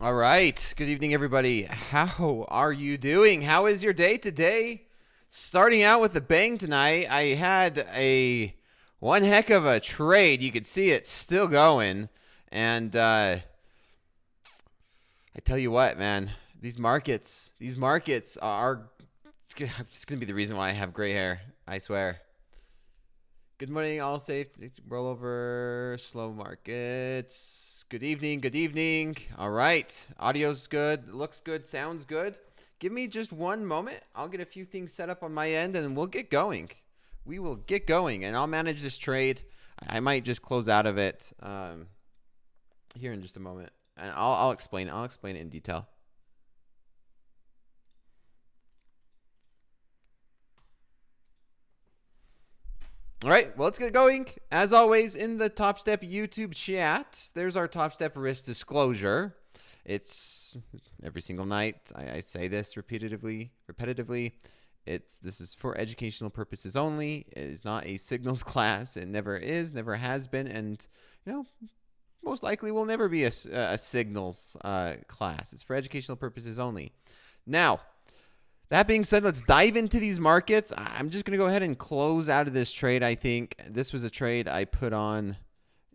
All right. Good evening, everybody. How are you doing? How is your day today? Starting out with a bang tonight. I had one heck of a trade. You could see it still going. And I tell you what, man, these markets are, it's going to be the reason why I have gray hair. I swear. Good morning, all safe. Rollover, slow markets. Good evening, good evening. All right, audio's good, looks good, sounds good. Give me just one moment. I'll get a few things set up on my end and we'll get going. We will get going and I'll manage this trade. I might just close out of it here in just a moment. And I'll explain it in detail. All right, well, let's get going. As always, in the Topstep YouTube chat, there's our Topstep risk disclosure. It's every single night. I say this repetitively. This is for educational purposes only. It is not a signals class. It never is, never has been, and most likely will never be a signals class. It's for educational purposes only. Now, that being said, let's dive into these markets. I'm just going to go ahead and close out of this trade. I think this was a trade I put on.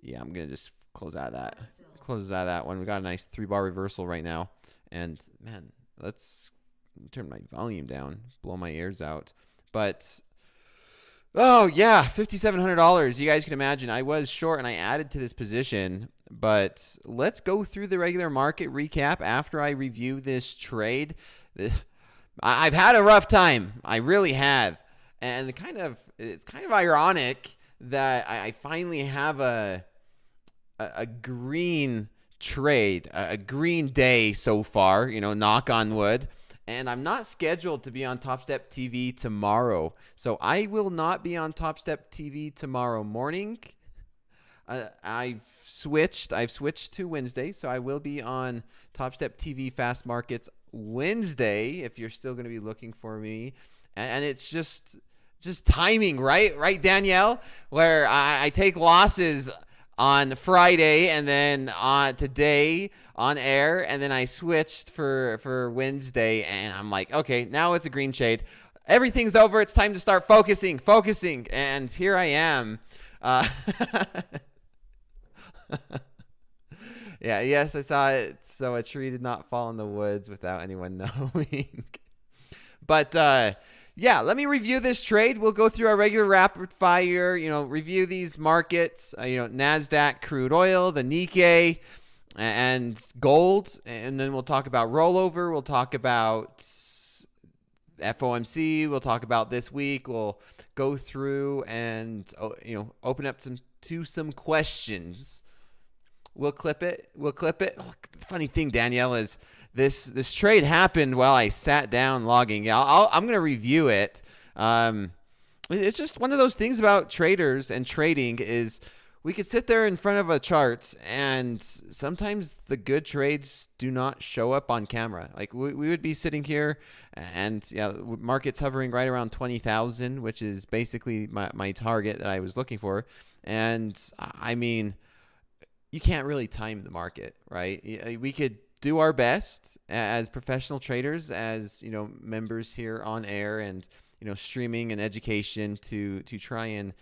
Yeah, I'm going to just close out of that. Close out of that one. We got a nice 3-bar reversal right now. And, man, let's turn my volume down. Blow my ears out. But, oh, yeah, $5,700. You guys can imagine I was short and I added to this position. But let's go through the regular market recap after I review this trade. I've had a rough time. I really have. And it's kind of ironic that I finally have a green trade, a green day so far, knock on wood. And I'm not scheduled to be on Topstep TV tomorrow. So I will not be on Topstep TV tomorrow morning. I've switched to Wednesday, so I will be on Topstep TV Fast Markets Wednesday if you're still going to be looking for me. And it's just timing, right, Danielle? Where I take losses on Friday and then on today on air, and then I switched for Wednesday, and I'm like, okay, now it's a green shade. Everything's over. It's time to start focusing, and here I am. Yeah, yes, I saw it. So a tree did not fall in the woods without anyone knowing. But yeah, let me review this trade. We'll go through our regular rapid fire, review these markets, NASDAQ, crude oil, the Nikkei, and gold. And then we'll talk about rollover. We'll talk about FOMC. We'll talk about this week. We'll go through and, open up some questions. We'll clip it. Look, the funny thing, Danielle, is this trade happened while I sat down logging. Yeah, I'm going to review it. It's just one of those things about traders and trading is we could sit there in front of a chart and sometimes the good trades do not show up on camera. Like we would be sitting here and market's hovering right around 20,000, which is basically my target that I was looking for. And I mean, you can't really time the market, right? We could do our best as professional traders, as members here on air and streaming and education to try and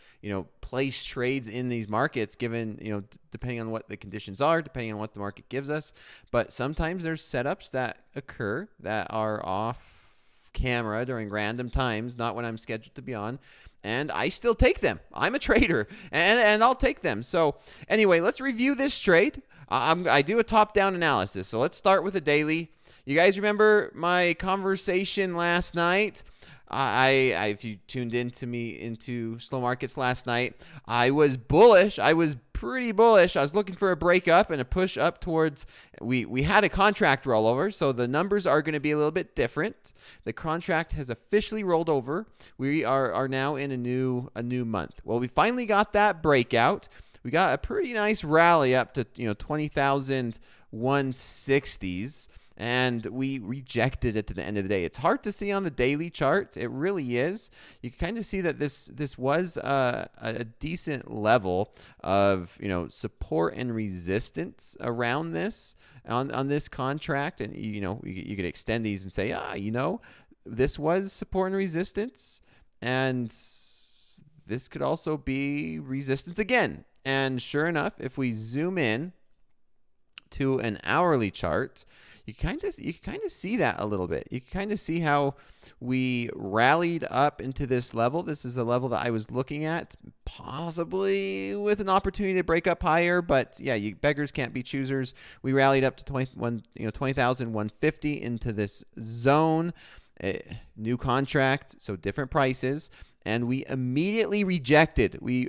place trades in these markets, given depending on what the conditions are, depending on what the market gives us. But sometimes there's setups that occur that are off camera during random times, not when I'm scheduled to be on. And I still take them. I'm a trader, and I'll take them. So anyway, let's review this trade. I do a top-down analysis. So let's start with a daily. You guys remember my conversation last night? If you tuned into slow markets last night, I was bullish. I was pretty bullish. I was looking for a breakup and a push up towards. We had a contract rollover, so the numbers are going to be a little bit different. The contract has officially rolled over. We are now in a new month. Well, we finally got that breakout. We got a pretty nice rally up to 20,160s. and we rejected it to the end of the day. It's hard to see on the daily chart. It really is. You can kind of see that this was a decent level of, you know, support and resistance around this on this contract, and you know, you could extend these and say, you know, this was support and resistance, and this could also be resistance again. And sure enough, if we zoom in to an hourly chart, you kind of see that a little bit. You kind of see how we rallied up into this level. This is the level that I was looking at, possibly with an opportunity to break up higher. But yeah, you beggars can't be choosers. We rallied up to 20,150 into this zone. New contract, so different prices. And we immediately rejected. We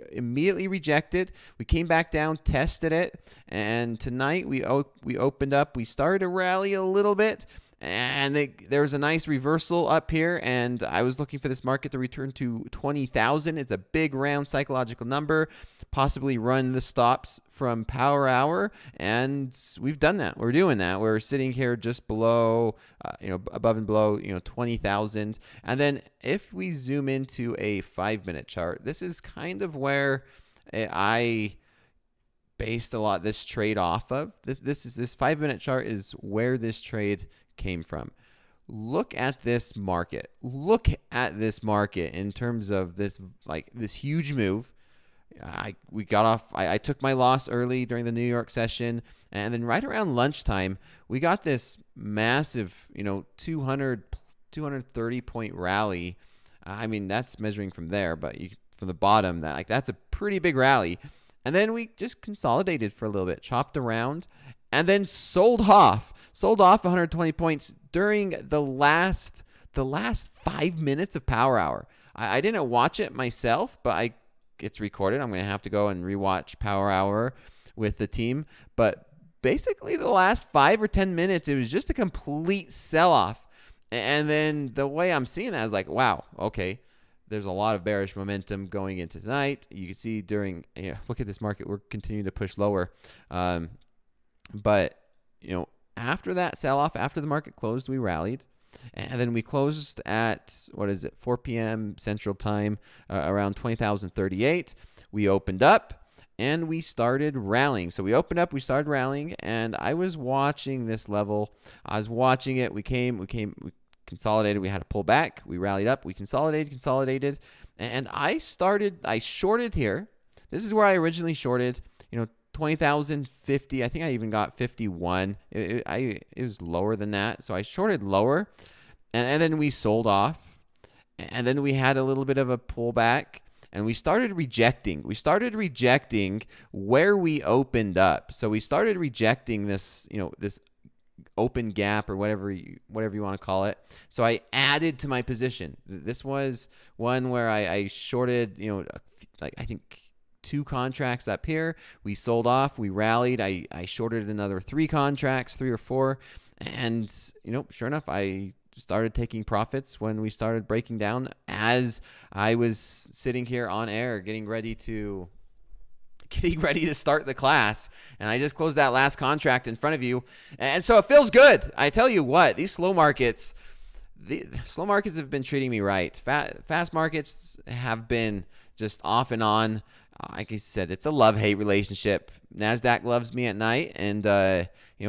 came back down, tested it, and tonight we opened up. We started to rally a little bit, and there was a nice reversal up here, and I was looking for this market to return to 20,000. It's a big round psychological number, possibly run the stops from power hour, and we've done that. We're doing that. We're sitting here just below, above and below, 20,000. And then if we zoom into a 5-minute chart, this is kind of where I based a lot of this trade off of. This 5-minute chart is where this trade came from. Look at this market. Look at this market in terms of this huge move. I took my loss early during the New York session, and then right around lunchtime, we got this massive, 230 point rally. I mean, that's measuring from there, but from the bottom, that's a pretty big rally. And then we just consolidated for a little bit, chopped around, and then sold off 120 points during the last 5 minutes of power hour. I didn't watch it myself, but it's recorded. I'm going to have to go and rewatch power hour with the team. But basically the last 5 or 10 minutes, it was just a complete sell-off. And then the way I'm seeing that is like, wow, okay, there's a lot of bearish momentum going into tonight. You can see look at this market. We're continuing to push lower. But, after that sell-off, after the market closed, we rallied. And then we closed at, 4 p.m. Central Time, around 20,038. We opened up and we started rallying. So we opened up, we started rallying, and I was watching this level. I was watching it. We consolidated. We had to pull back. We rallied up. We consolidated. And I shorted here. This is where I originally shorted, 20,050. I think I even got 51. It was lower than that. So I shorted lower, and then we sold off, and then we had a little bit of a pullback, and we started rejecting. We started rejecting where we opened up. So we started rejecting this, this open gap or whatever you want to call it. So I added to my position. This was one where I shorted, I think 2 contracts up here. We sold off. We rallied. I shorted another 3 contracts, 3 or 4. And, sure enough, I started taking profits when we started breaking down as I was sitting here on air getting ready to start the class. And I just closed that last contract in front of you. And so it feels good. I tell you what, these slow markets have been treating me right. Fast markets have been just off and on. Like I said, it's a love-hate relationship. NASDAQ loves me at night and,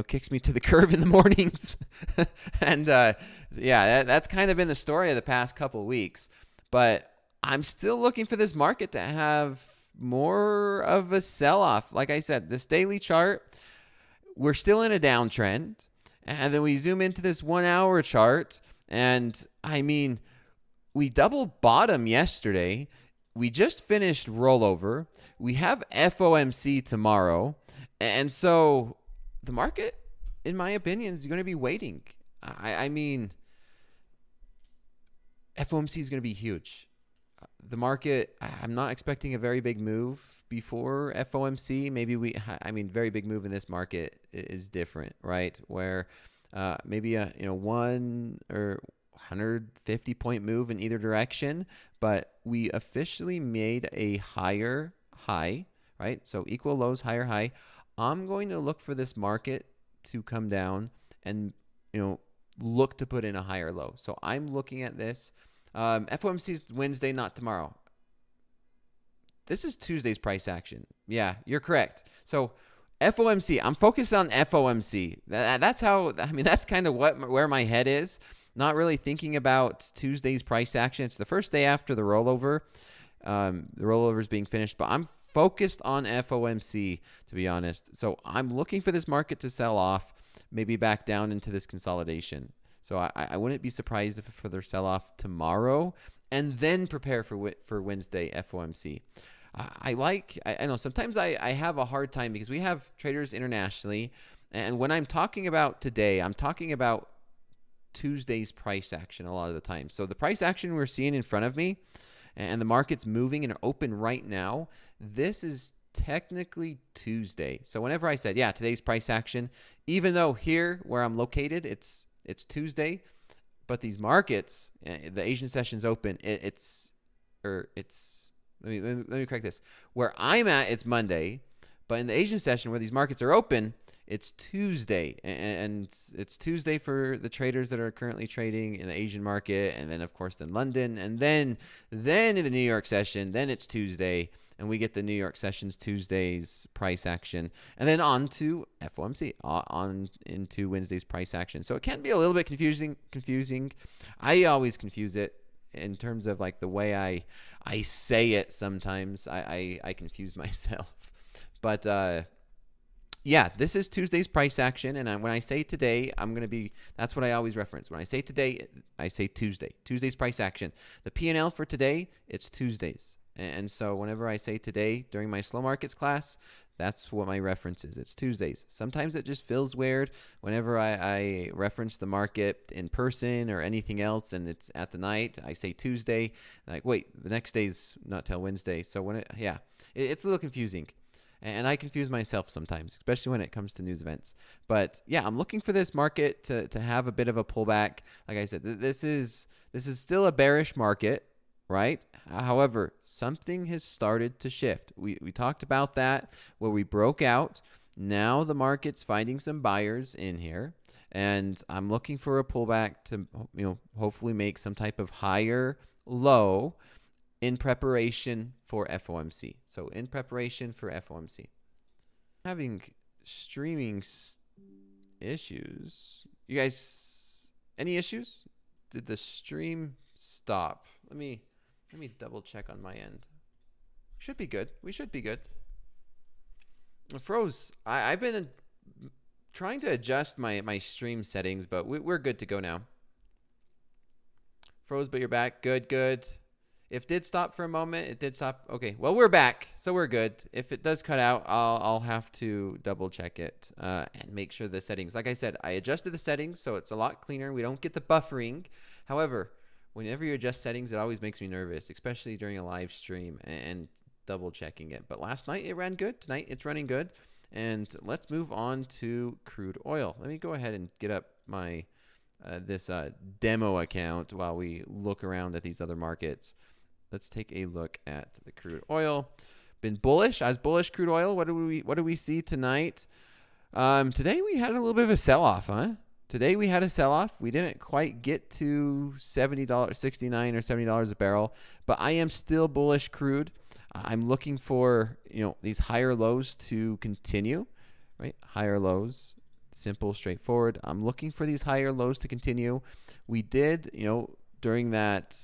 kicks me to the curb in the mornings. And, that's kind of been the story of the past couple of weeks. But I'm still looking for this market to have more of a sell-off. Like I said, this daily chart, we're still in a downtrend. And then we zoom into this 1-hour chart. And, we double bottom yesterday. We just finished rollover. We have FOMC tomorrow. And so the market, in my opinion, is going to be waiting. FOMC is going to be huge. The market, I'm not expecting a very big move before FOMC. Very big move in this market is different, right? Where maybe a 1 or 150 point move in either direction, but we officially made a higher high, right? So equal lows, higher high. I'm going to look for this market to come down and look to put in a higher low. So I'm looking at this. FOMC is Wednesday, not tomorrow. This is Tuesday's price action. Yeah, you're correct. So FOMC, I'm focused on FOMC. That's how, that's kind of where my head is. Not really thinking about Tuesday's price action. It's the first day after the rollover. The rollover is being finished, but I'm focused on FOMC, to be honest. So I'm looking for this market to sell off, maybe back down into this consolidation. So I wouldn't be surprised if a further sell-off tomorrow, and then prepare for Wednesday FOMC. I know sometimes I have a hard time because we have traders internationally, and when I'm talking about today, I'm talking about Tuesday's price action a lot of the time. So the price action we're seeing in front of me, and the market's moving and open right now, this is technically Tuesday. So whenever I said, yeah, today's price action, even though here where I'm located, it's Tuesday, but these markets, the Asian session's open, let me correct this. Where I'm at, it's Monday, but in the Asian session where these markets are open, it's Tuesday, and it's Tuesday for the traders that are currently trading in the Asian market, and then of course in London, and then in the New York session, then it's Tuesday, and we get the New York sessions Tuesday's price action, and then on to FOMC, on into Wednesday's price action. So it can be a little bit confusing. I always confuse it in terms of like the way I say it. Sometimes I confuse myself, but yeah, this is Tuesday's price action, and when I say today, that's what I always reference. When I say today, I say Tuesday's price action. The P&L for today, it's Tuesday's. And so whenever I say today during my slow markets class, that's what my reference is. It's Tuesdays. Sometimes it just feels weird whenever I reference the market in person or anything else, and it's at the night. I say Tuesday, like, wait, the next day's not till Wednesday. So it's a little confusing. And I confuse myself sometimes, especially when it comes to news events. But yeah, I'm looking for this market to have a bit of a pullback. Like I said, this is still a bearish market, right? However, something has started to shift. We talked about that where we broke out. Now the market's finding some buyers in here, and I'm looking for a pullback to hopefully make some type of higher low in preparation for FOMC. So in preparation for FOMC. Having streaming issues. You guys, any issues? Did the stream stop? Let me double check on my end. Should be good. We should be good. It froze. I've been trying to adjust my stream settings, but we're good to go now. Froze, but you're back. Good. If it did stop for a moment, it did stop. Okay, well, we're back, so we're good. If it does cut out, I'll have to double check it and make sure the settings. Like I said, I adjusted the settings, so it's a lot cleaner. We don't get the buffering. However, whenever you adjust settings, it always makes me nervous, especially during a live stream and double checking it. But last night, it ran good. Tonight, it's running good. And let's move on to crude oil. Let me go ahead and get up my this demo account while we look around at these other markets. Let's take a look at the crude oil. Been bullish. I was bullish crude oil. What do we see tonight? Today we had a little bit of a sell-off, huh? Today we had a sell-off. We didn't quite get to $70, $69 or $70 a barrel, but I am still bullish crude. I'm looking for these higher lows to continue, right? Higher lows, simple, straightforward. I'm looking for these higher lows to continue. We did, during that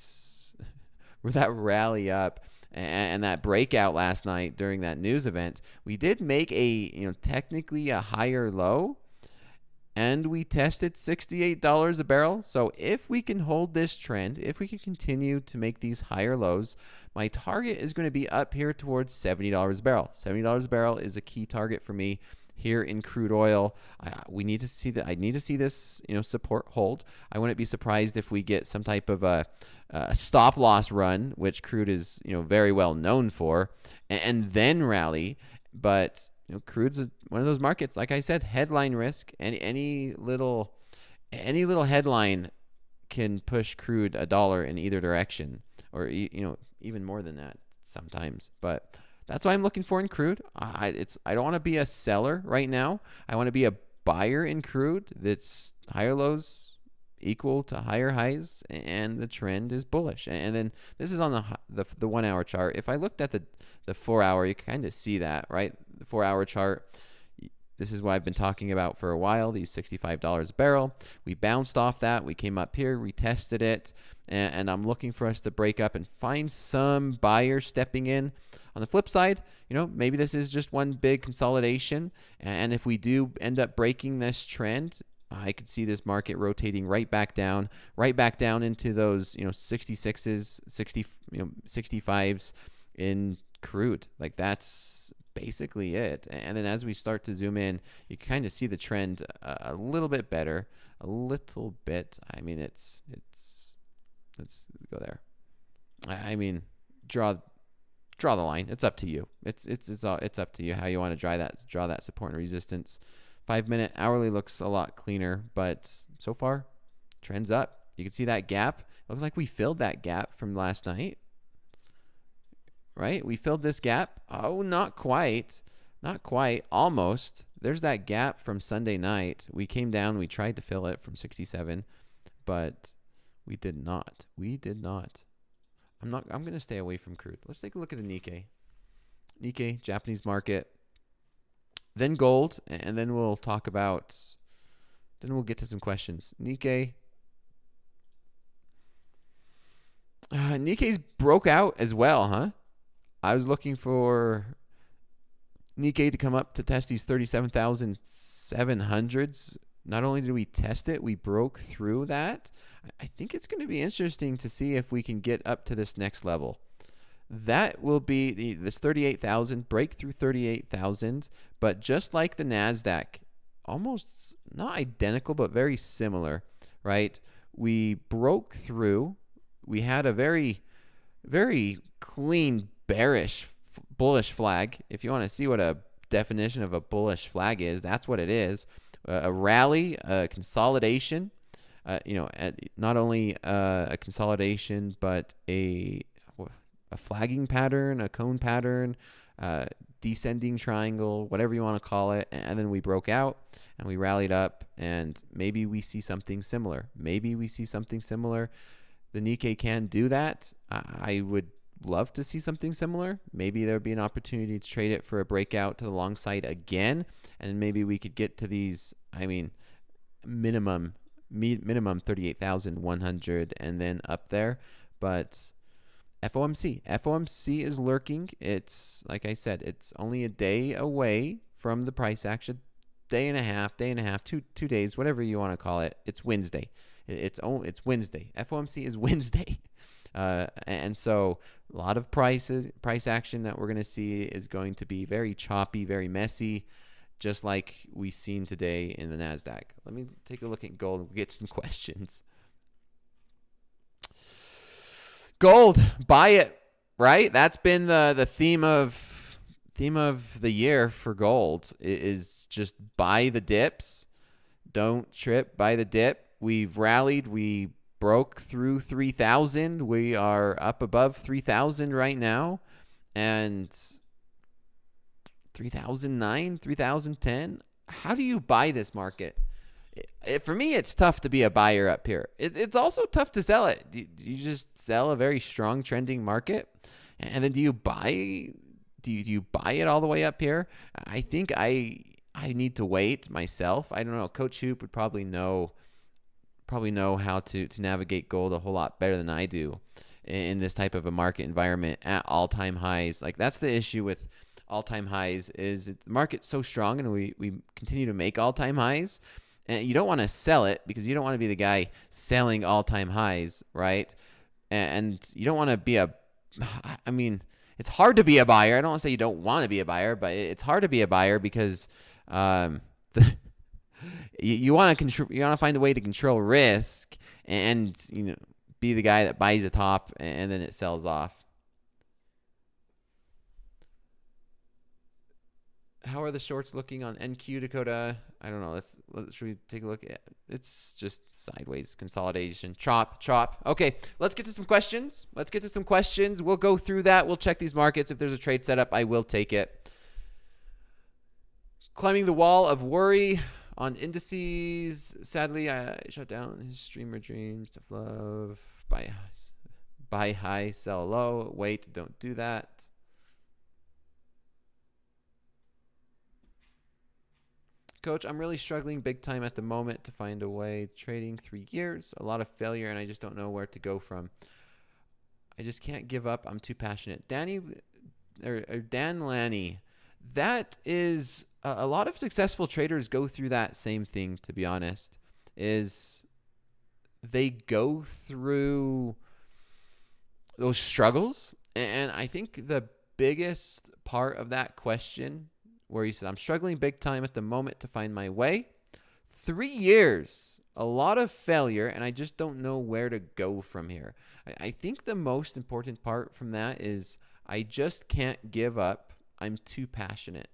rally up and that breakout last night during that news event, we did make a technically a higher low, and we tested $68 a barrel. So if we can hold this trend, if we can continue to make these higher lows, my target is going to be up here towards $70 a barrel. $70 a barrel is a key target for me here in crude oil. We need to see that. I need to see this support hold. I wouldn't be surprised if we get some type of a stop loss run, which crude is very well known for, and then rally. But crude's one of those markets, like I said, headline risk. Any little headline can push crude $1 in either direction, or even more than that sometimes. But that's what I'm looking for in crude. I don't want to be a seller right now. I want to be a buyer in crude. That's higher lows equal to higher highs, and the trend is bullish. And then this is on the 1 hour chart. If I looked at the 4 hour, you kind of see that, right? The 4 hour chart. This is what I've been talking about for a while, these $65 a barrel. We bounced off that. We came up here, retested it, and I'm looking for us to break up and find some buyer stepping in. On the flip side, maybe this is just one big consolidation, and if we do end up breaking this trend, I could see this market rotating right back down into those 66s, 65s in crude. Like, that's basically it. And then as we start to zoom in, you kind of see the trend a little bit better, a little bit. I mean, it's let's go there. I mean, draw the line. It's up to you. It's up to you how you want to draw that support and resistance. 5-minute hourly looks a lot cleaner, but so far, trend's up. You can see that gap. It looks like we filled that gap from last night, right? We filled this gap. Oh, not quite. Not quite. Almost. There's that gap from Sunday night. We came down. We tried to fill it from 67, but we did not. We did not. I'm going to stay away from crude. Let's take a look at the Nikkei. Nikkei, Japanese market. Then gold, and then we'll talk about, then we'll get to some questions. Nikkei. Nikkei's broke out as well, huh? I was looking for Nikkei to come up to test these 37,700s. Not only did we test it, we broke through that. I think it's going to be interesting to see if we can get up to this next level. That will be this 38,000, break through 38,000, but just like the NASDAQ, almost not identical, but very similar, right? We broke through. We had a very, very clean bearish bullish flag. If you want to see what a definition of a bullish flag is, that's what it is. A rally, a consolidation, not only a consolidation, but a flagging pattern, a cone pattern, descending triangle, whatever you want to call it. And then we broke out and we rallied up, and maybe we see something similar. The Nikkei can do that. I would love to see something similar. Maybe there would be an opportunity to trade it for a breakout to the long side again, and maybe we could get to these, minimum 38,100 and then up there. But FOMC is lurking. It's, like I said, it's only a day away from the price action. Day and a half, 2 days, whatever you want to call it. It's Wednesday. It's Wednesday. FOMC is Wednesday. And so a lot of price action that we're going to see is going to be very choppy, very messy, just like we've seen today in the NASDAQ. Let me take a look at gold and get some questions. Gold, buy it, right? That's been the theme of the year for gold, is just buy the dips. Don't trip, buy the dip. We've rallied. We broke through 3,000. We are up above 3,000 right now. And 3,009, 3,010. How do you buy this market? For me, it's tough to be a buyer up here. It's also tough to sell it. You just sell a very strong trending market, and then do you buy it all the way up here? I think I need to wait myself. I don't know. Coach Hoop would probably know how to navigate gold a whole lot better than I do in this type of a market environment at all-time highs. Like, that's the issue with all-time highs, is the market's so strong and we continue to make all-time highs. And you don't want to sell it because you don't want to be the guy selling all-time highs, right? And you don't want to be it's hard to be a buyer. I don't want to say you don't want to be a buyer, but it's hard to be a buyer because you want to find a way to control risk and be the guy that buys the top and then it sells off. How are the shorts looking on NQ, Dakota? I don't know. Should we take a look at? It's just sideways consolidation. Chop. Okay, let's get to some questions. We'll go through that. We'll check these markets. If there's a trade setup, I will take it. Climbing the wall of worry. On indices, sadly, I shut down his streamer dreams to love. Buy high, sell low. Wait, don't do that. Coach, I'm really struggling big time at the moment to find a way. Trading 3 years, a lot of failure, and I just don't know where to go from. I just can't give up. I'm too passionate. Dan Lanny, that is a lot of successful traders go through that same thing, to be honest, is they go through those struggles. And I think the biggest part of that question where he said, I'm struggling big time at the moment to find my way. 3 years, a lot of failure, and I just don't know where to go from here. I think the most important part from that is I just can't give up. I'm too passionate.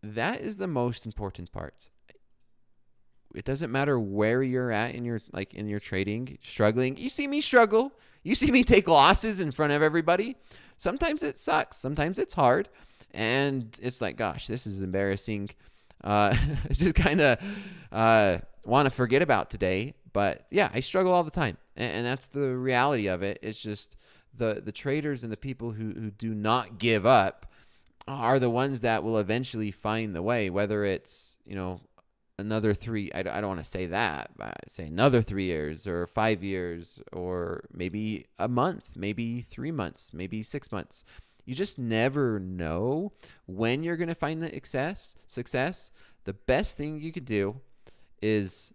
That is the most important part. It doesn't matter where you're at in your trading, struggling. You see me struggle. You see me take losses in front of everybody. Sometimes it sucks. Sometimes it's hard. And it's like, gosh, this is embarrassing. Just kind of want to forget about today. But yeah, I struggle all the time. And that's the reality of it. It's just the traders and the people who do not give up are the ones that will eventually find the way, whether it's, another 3, I don't want to say that, but I'd say another 3 years or 5 years or maybe a month, maybe 3 months, maybe 6 months. You just never know when you're going to find the success. The best thing you could do is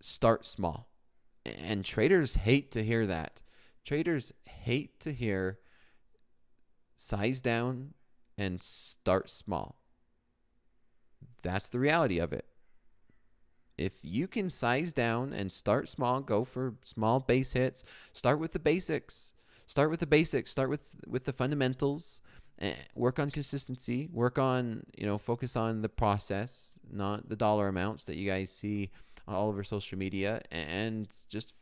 start small. And traders hate to hear that. Traders hate to hear size down and start small. That's the reality of it. If you can size down and start small, go for small base hits, start with the basics. Start with the fundamentals, work on consistency, work on, focus on the process, not the dollar amounts that you guys see all over social media, and just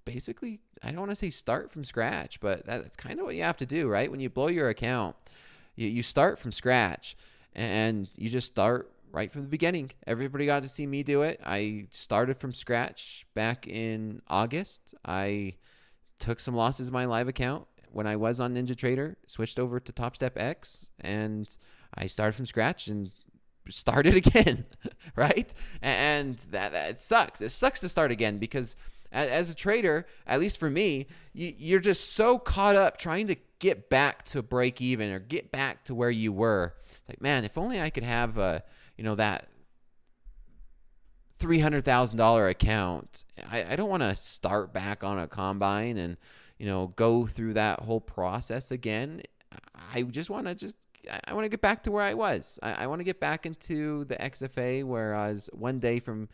basically, I don't want to say start from scratch, but that's kind of what you have to do, right? When you blow your account, you start from scratch, and you just start right from the beginning. Everybody got to see me do it. I started from scratch back in August. I took some losses in my live account when I was on NinjaTrader, switched over to Topstep X, and I started from scratch and started again, right? And that it sucks. It sucks to start again because as a trader, at least for me, you're just so caught up trying to get back to break even or get back to where you were. It's like, man, if only I could have that $300,000 account. I don't want to start back on a combine and, go through that whole process again. I just want to I want to get back to where I was. I want to get back into the XFA where I was one day from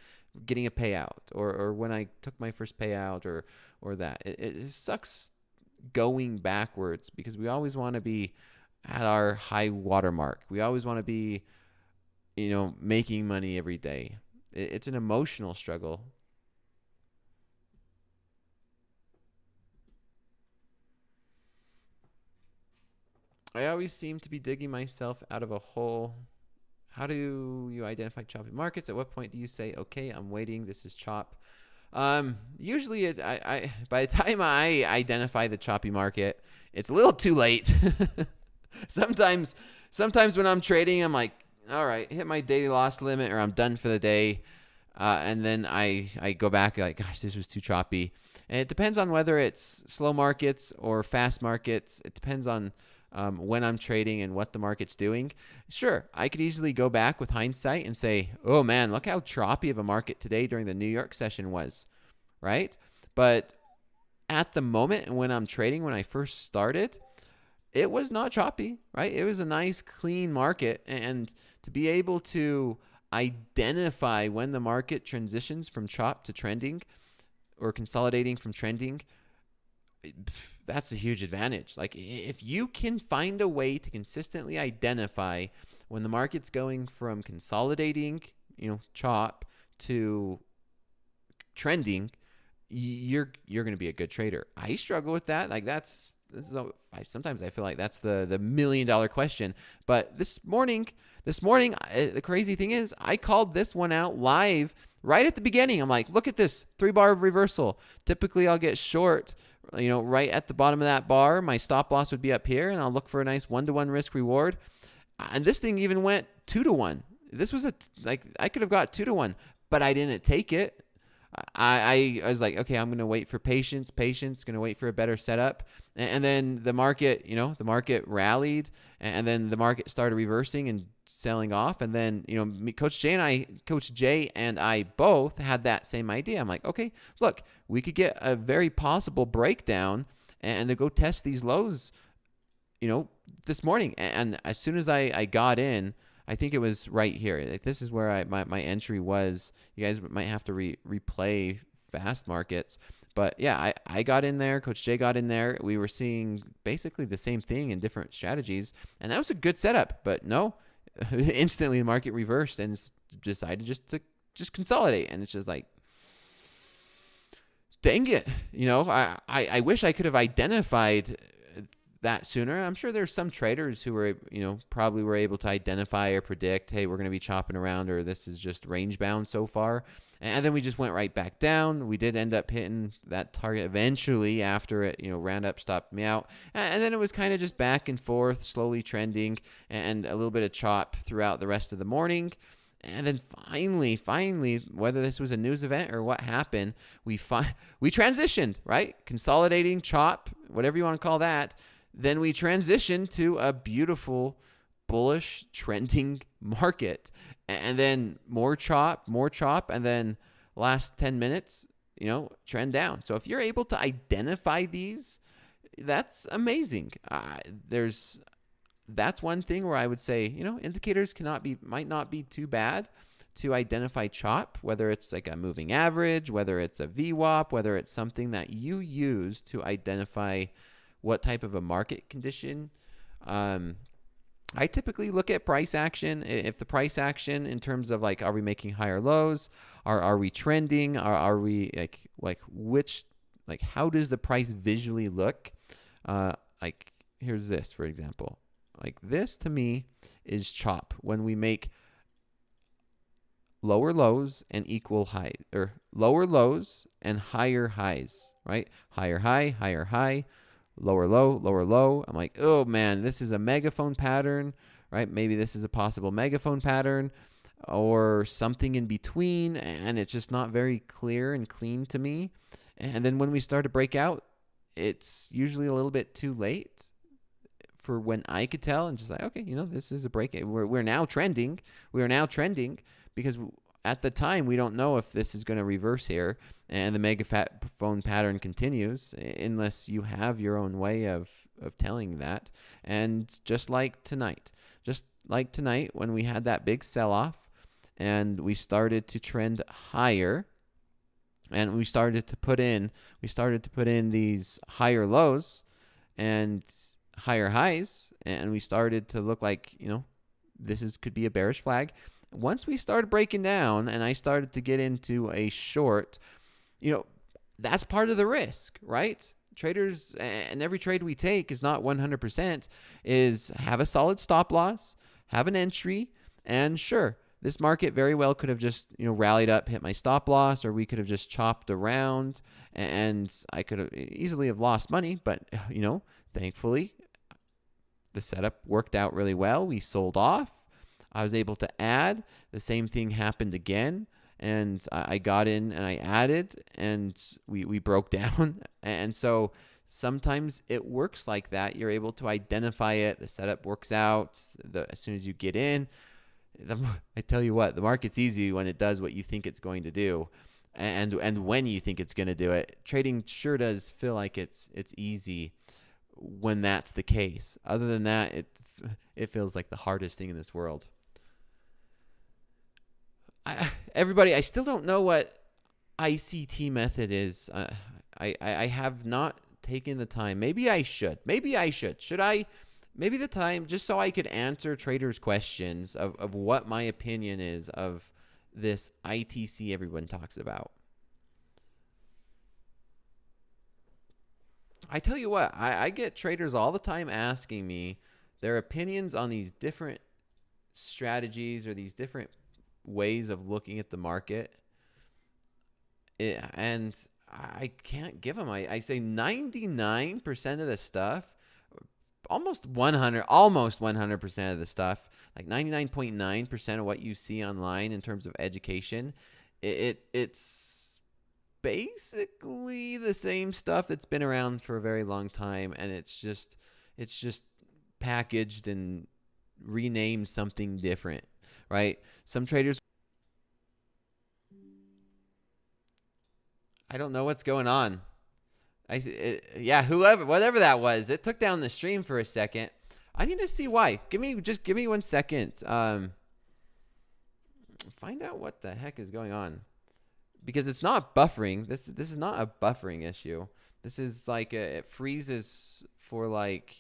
getting a payout or when I took my first payout or that. It sucks going backwards because we always want to be at our high watermark. We always want to be, making money every day. It's an emotional struggle. I always seem to be digging myself out of a hole. How do you identify choppy markets? At what point do you say, okay, I'm waiting, this is chop? Usually by the time I identify the choppy market, it's a little too late. Sometimes when I'm trading, I'm like, all right, hit my daily loss limit or I'm done for the day. And then I go back like, gosh, this was too choppy. And it depends on whether it's slow markets or fast markets. It depends on when I'm trading and what the market's doing. Sure, I could easily go back with hindsight and say, oh man, look how choppy of a market today during the New York session was, right? But at the moment when I'm trading, when I first started, it was not choppy, right? It was a nice, clean market. And to be able to identify when the market transitions from chop to trending or consolidating from trending, that's a huge advantage. Like if you can find a way to consistently identify when the market's going from consolidating, chop to trending, you're going to be a good trader. I struggle with that. Like that's sometimes I feel like that's the $1 million question. But this morning, the crazy thing is I called this one out live right at the beginning. I'm like, look at this 3-bar reversal. Typically I'll get short, right at the bottom of that bar. My stop loss would be up here, and I'll look for a nice 1-to-1 risk reward. And this thing even went 2-to-1. This was I could have got 2-to-1, but I didn't take it. I was like, okay, I'm going to wait for patience, going to wait for a better setup. And then the market, the market rallied, and then the market started reversing and selling off. And then, Coach Jay and I both had that same idea. I'm like, okay, look, we could get a very possible breakdown and to go test these lows, this morning. And as soon as I got in, I think it was right here. Like, this is where my entry was. You guys might have to replay fast markets. But yeah, I got in there. Coach Jay got in there. We were seeing basically the same thing in different strategies. And that was a good setup. But no, instantly the market reversed and decided just consolidate. And it's just like, dang it. I wish I could have identified that sooner. I'm sure there's some traders who were, probably were able to identify or predict, hey, we're going to be chopping around, or this is just range bound so far. And then we just went right back down. We did end up hitting that target eventually after it, roundup stopped me out. And then it was kind of just back and forth, slowly trending, and a little bit of chop throughout the rest of the morning. And then finally, whether this was a news event or what happened, we transitioned, right? Consolidating, chop, whatever you want to call that. Then we transitioned to a beautiful, bullish, trending market. And then more chop, and then last 10 minutes, trend down. So if you're able to identify these, that's amazing. That's one thing where I would say, indicators might not be too bad to identify chop, whether it's like a moving average, whether it's a VWAP, whether it's something that you use to identify what type of a market condition. I typically look at price action. If the price action in terms of like, are we making higher lows? Are we trending? Are we how does the price visually look? Here's this, for example. Like this to me is chop when we make lower lows and equal high, or lower lows and higher highs, right? Higher high, lower low. I'm like, oh man, this is a megaphone pattern, right? Maybe this is a possible megaphone pattern or something in between, and it's just not very clear and clean to me. And then when we start to break out, it's usually a little bit too late for when I could tell, and just like, okay, this is a break. We're now trending. We are now trending because at the time we don't know if this is going to reverse here and the megaphone pattern continues, unless you have your own way of telling that. And just like tonight when we had that big sell-off and we started to trend higher, and we started to put in these higher lows and higher highs, and we started to look like, could be a bearish flag. Once we started breaking down and I started to get into a short, that's part of the risk, right? Traders, and every trade we take is not 100%, is have a solid stop loss, have an entry, and sure, this market very well could have just, rallied up, hit my stop loss, or we could have just chopped around, and I could have easily have lost money, but, thankfully, the setup worked out really well. We sold off. I was able to add. The same thing happened again, and I got in and I added, and we broke down. And so sometimes it works like that. You're able to identify it. The setup works out as soon as you get in. I tell you what, the market's easy when it does what you think it's going to do, and when you think it's going to do it. Trading sure does feel like it's easy when that's the case. Other than that, it feels like the hardest thing in this world. Everybody, I still don't know what ICT method is. I have not taken the time. Maybe I should. Should I? Maybe the time, just so I could answer traders' questions of what my opinion is of this ITC everyone talks about. I tell you what, I get traders all the time asking me their opinions on these different strategies or these different ways of looking at the market. And I can't give them. I say 99% of the stuff, almost 100% of the stuff, like 99.9% of what you see online in terms of education, it's basically the same stuff that's been around for a very long time, and it's just packaged and renamed something different, right? Some traders, I don't know what's going on. Whatever that was, it took down the stream for a second. I need to see why. Give me 1 second. Find out what the heck is going on, because it's not buffering. This is not a buffering issue. This is like it freezes for like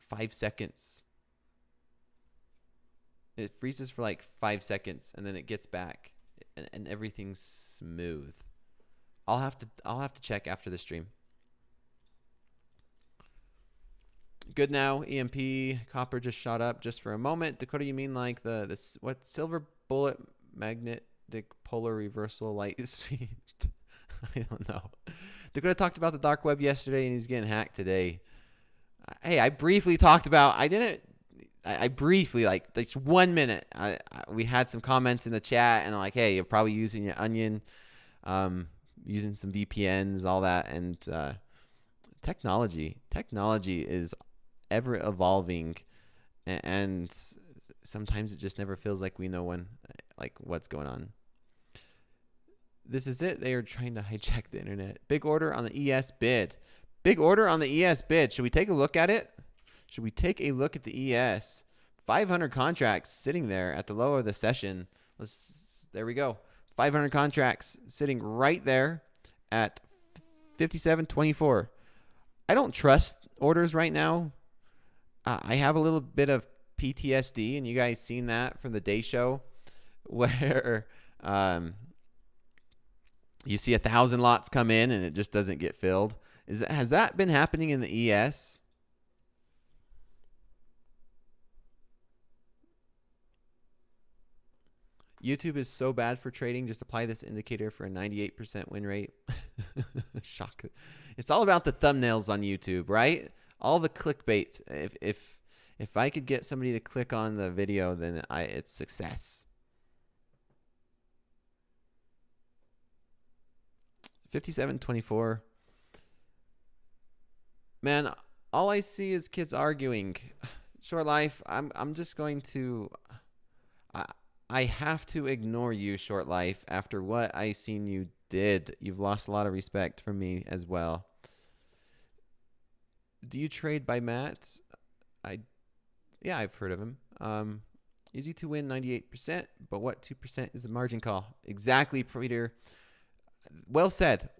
5 seconds. It freezes for like 5 seconds, and then it gets back, and everything's smooth. I'll have to check after the stream. Good now. EMP copper just shot up just for a moment. Dakota, you mean like this what silver bullet magnetic polar reversal light speed? I don't know. Dakota talked about the dark web yesterday, and he's getting hacked today. Hey, I briefly talked about. I briefly, like 1 minute. We had some comments in the chat, and I'm like, hey, you're probably using your onion. Using some VPNs, all that, and technology is ever evolving, and sometimes it just never feels like we know what's going on. This is it. They are trying to hijack the internet. Big order on the ES bid. Big order on the ES bid. Should we take a look at it? Should we take a look at the ES? 500 contracts sitting there at the low of the session. There we go. 500 contracts sitting right there at 57.24. I don't trust orders right now. I have a little bit of PTSD, and you guys seen that from the day show, where you see 1,000 lots come in and it just doesn't get filled. Has that been happening in the ES? YouTube is so bad for trading. Just apply this indicator for a 98% win rate. Shock. It's all about the thumbnails on YouTube, right? All the clickbait. If I could get somebody to click on the video, then it's success. 57.24. Man, all I see is kids arguing. Short life. I'm just going to. I have to ignore you, Short Life, after what I seen you did. You've lost a lot of respect from me as well. Do you trade by Matt? Yeah, I've heard of him. Easy to win 98%, but what 2% is a margin call? Exactly, Peter. Well said.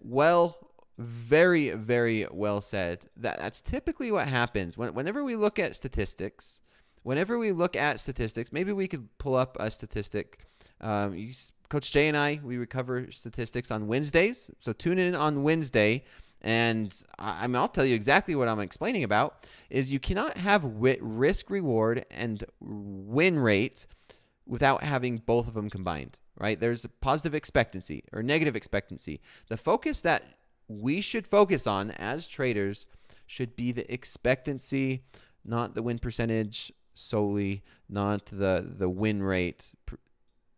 Very, very well said. That's typically what happens whenever we look at statistics. Maybe we could pull up a statistic. Coach Jay and we recover statistics on Wednesdays. So tune in on Wednesday, and I'll tell you exactly what I'm explaining about. Is you cannot have risk reward and win rate without having both of them combined, right? There's a positive expectancy or negative expectancy. The focus that we should focus on as traders should be the expectancy, not the win percentage solely, not the win rate,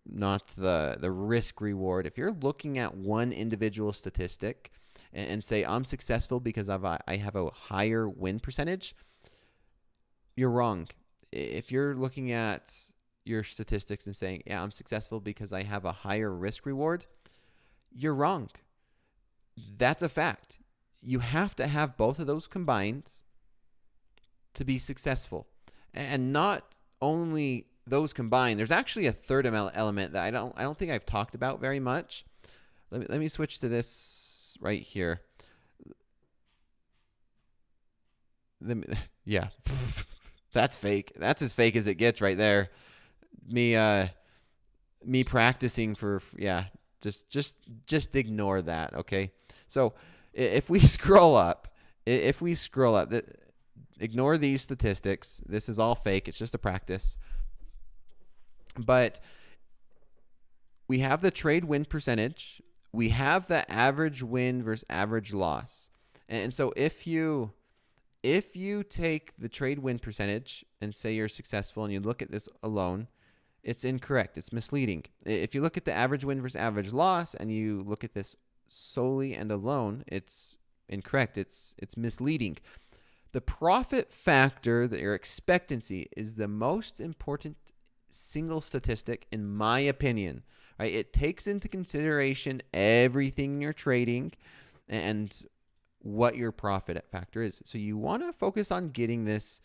not the risk reward. If you're looking at one individual statistic and say I'm successful because I have a higher win percentage, you're wrong. If you're looking at your statistics and saying, yeah, I'm successful because I have a higher risk reward, you're wrong. That's a fact. You have to have both of those combined to be successful. And not only those combined, there's actually a third element that I don't think I've talked about very much. Let me switch to this right here. Yeah, that's fake. That's as fake as it gets right there. Me practicing for just ignore that. Okay, so if we scroll up, ignore these statistics. This is all fake. It's just a practice. But we have the trade win percentage. We have the average win versus average loss. And so if you take the trade win percentage and say you're successful and you look at this alone, it's incorrect. It's misleading. If you look at the average win versus average loss and you look at this solely and alone, it's incorrect. It's misleading. The profit factor, your expectancy, is the most important single statistic in my opinion. Right? It takes into consideration everything you're trading and what your profit factor is. So you want to focus on getting this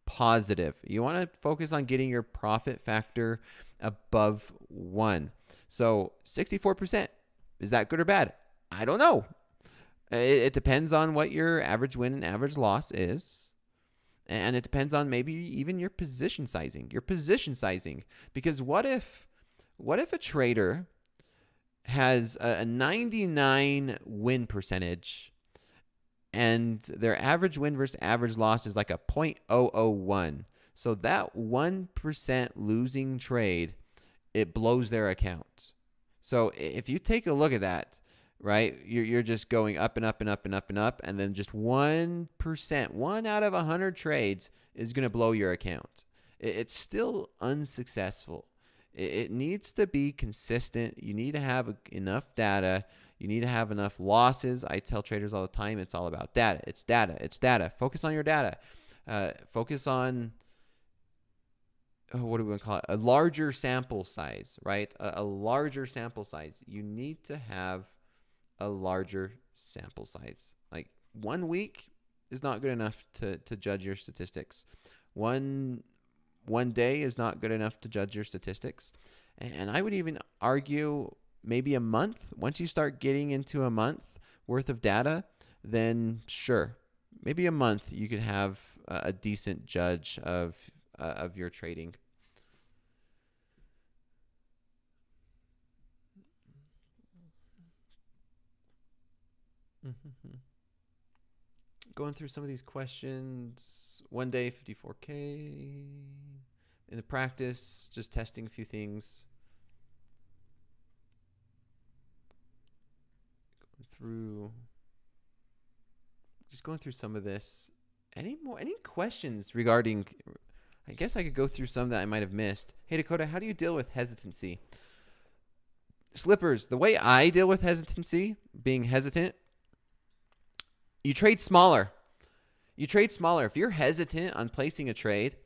positive. You want to focus on getting your profit factor above 1. So 64%, is that good or bad? I don't know. It depends on what your average win and average loss is. And it depends on maybe even your position sizing. Because what if a trader has a 99 win percentage and their average win versus average loss is like a 0.001. So that 1% losing trade, it blows their account. So if you take a look at that, right, you're just going up and up and up and up and up, and then just 1%, 1 out of 100 trades is going to blow your account. It's still unsuccessful. It needs to be consistent. You need to have enough data. You need to have enough losses. I tell traders all the time, it's all about data. It's data. Focus on your data. Focus on, what do we want to call it? A larger sample size, right? A larger sample size. You need to have a larger sample size. Like 1 week is not good enough to judge your statistics. One day is not good enough to judge your statistics. And I would even argue maybe a month. Once you start getting into a month worth of data, then sure, maybe a month you could have a decent judge of your trading. Going through some of these questions. 1 day, 54K. In the practice, just testing a few things. Going through some of this. Any questions regarding, I guess I could go through some that I might have missed. Hey Dakota, how do you deal with hesitancy? Slippers, the way I deal with hesitancy, being hesitant, you trade smaller. If you're hesitant on placing a trade,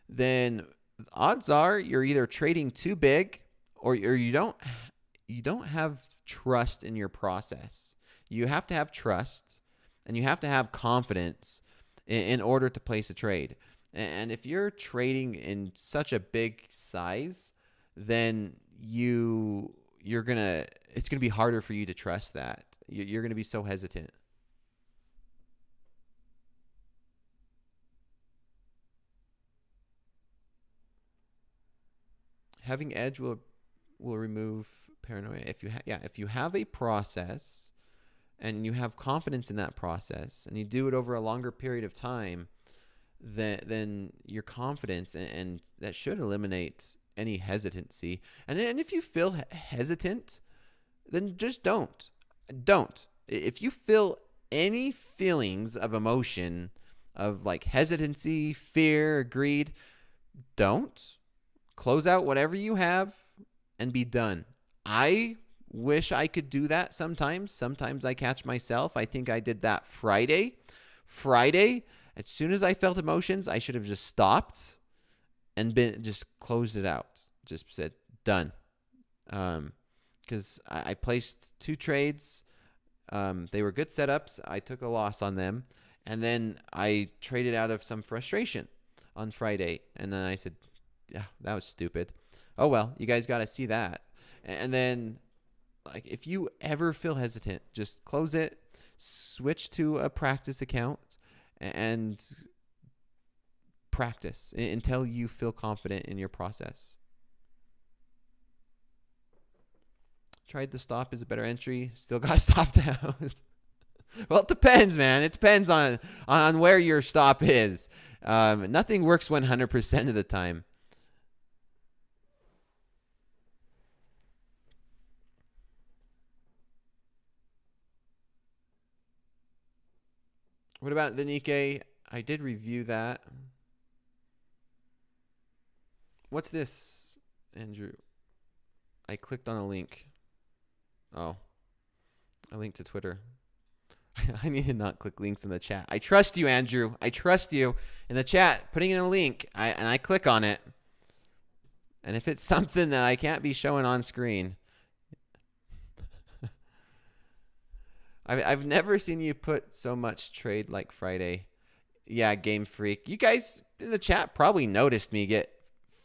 then odds are you're either trading too big or you don't have trust in your process. You have to have trust and you have to have confidence in order to place a trade. And if you're trading in such a big size, then it's gonna be harder for you to trust that. You're gonna be so hesitant. Having edge will remove paranoia. If you have a process and you have confidence in that process and you do it over a longer period of time, then your confidence and that should eliminate any hesitancy. And if you feel hesitant, then just don't. If you feel any feelings of emotion of like hesitancy, fear, greed, don't. Close out whatever you have and be done. I wish I could do that sometimes. Sometimes I catch myself. I think I did that Friday. As soon as I felt emotions, I should have just stopped and just closed it out. Just said, done. Because I placed 2 trades. They were good setups. I took a loss on them. And then I traded out of some frustration on Friday. And then I said, yeah, that was stupid. Oh, well, you guys got to see that. And then, like, if you ever feel hesitant, just close it, switch to a practice account, and practice until you feel confident in your process. Tried the stop as a better entry. Still got stopped out. Well, it depends, man. It depends on where your stop is. Nothing works 100% of the time. What about the Nikkei? I did review that. What's this, Andrew? I clicked on a link. Oh, a link to Twitter. I need to not click links in the chat. I trust you, Andrew. I trust you in the chat. Putting in a link, and I click on it. And if it's something that I can't be showing on screen, I've never seen you put so much trade like Friday. Yeah, Game Freak. You guys in the chat probably noticed me get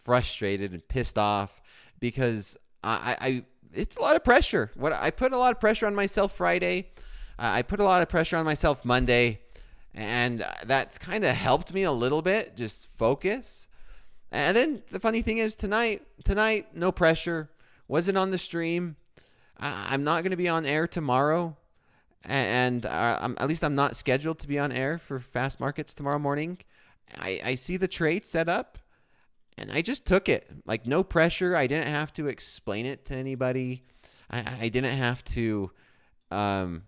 frustrated and pissed off because it's a lot of pressure. I put a lot of pressure on myself Friday. I put a lot of pressure on myself Monday, and that's kind of helped me a little bit, just focus. And then the funny thing is tonight, no pressure. Wasn't on the stream. I'm not going to be on air tomorrow, and at least I'm not scheduled to be on air for Fast Markets tomorrow morning. I see the trade set up, and I just took it. Like, no pressure. I didn't have to explain it to anybody. I didn't have to draw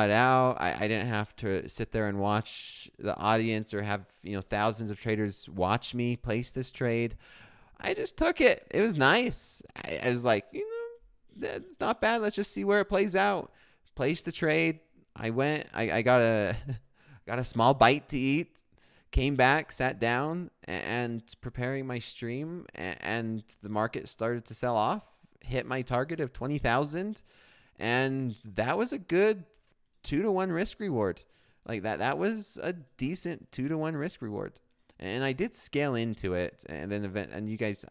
it out. I didn't have to sit there and watch the audience or have, thousands of traders watch me place this trade. I just took it. It was nice. I was like, it's not bad. Let's just see where it plays out. Placed the trade. I went, I got a small bite to eat, came back, sat down and preparing my stream, and the market started to sell off, hit my target of 20,000. And that was a good 2-to-1 risk reward. Like that was a decent 2-to-1 risk reward. And I did scale into it, and then you guys,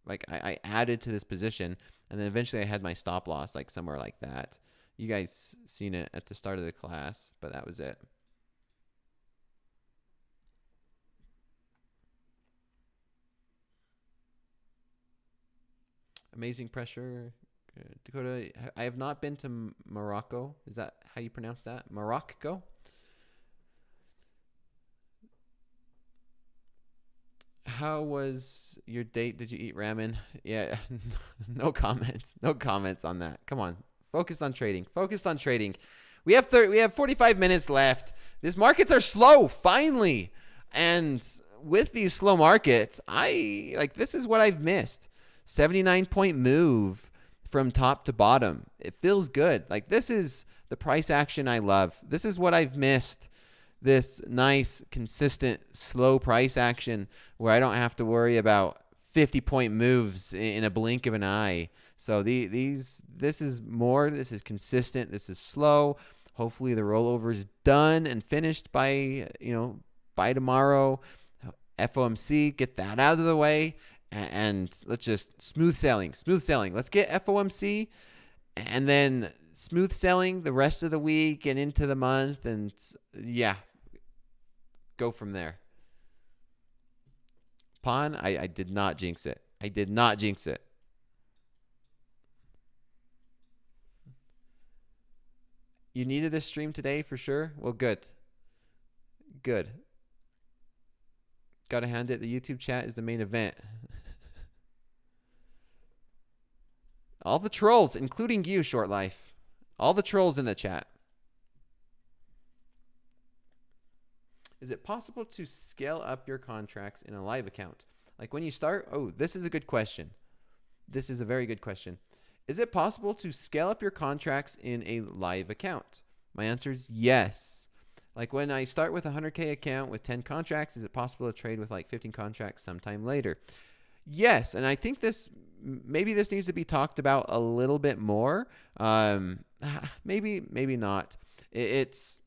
I added to this position, and then eventually I had my stop loss like somewhere like that. You guys seen it at the start of the class, but that was it. Amazing pressure. Dakota, I have not been to Morocco. Is that how you pronounce that? Morocco? How was your date? Did you eat ramen? Yeah, no comments. No comments on that. Come on. Focus on trading. Focus on trading. We have 45 minutes left. These markets are slow, finally. And with these slow markets, this is what I've missed. 79-point move from top to bottom. It feels good. Like, this is the price action I love. This is what I've missed. This nice, consistent, slow price action where I don't have to worry about 50-point moves in a blink of an eye. So this is consistent. This is slow. Hopefully the rollover is done and finished by tomorrow. FOMC, get that out of the way. And let's just smooth sailing. Let's get FOMC and then smooth sailing the rest of the week and into the month. And yeah, go from there. Pawn, I did not jinx it. You needed this stream today for sure? Well, good. Gotta hand it. The YouTube chat is the main event. All the trolls, including you, Short Life. All the trolls in the chat. Is it possible to scale up your contracts in a live account? Like when you start? Oh, this is a good question. This is a very good question. Is it possible to scale up your contracts in a live account? My answer is yes. Like when I start with a 100K account with 10 contracts, is it possible to trade with like 15 contracts sometime later? Yes, and I think maybe this needs to be talked about a little bit more. Maybe not. It's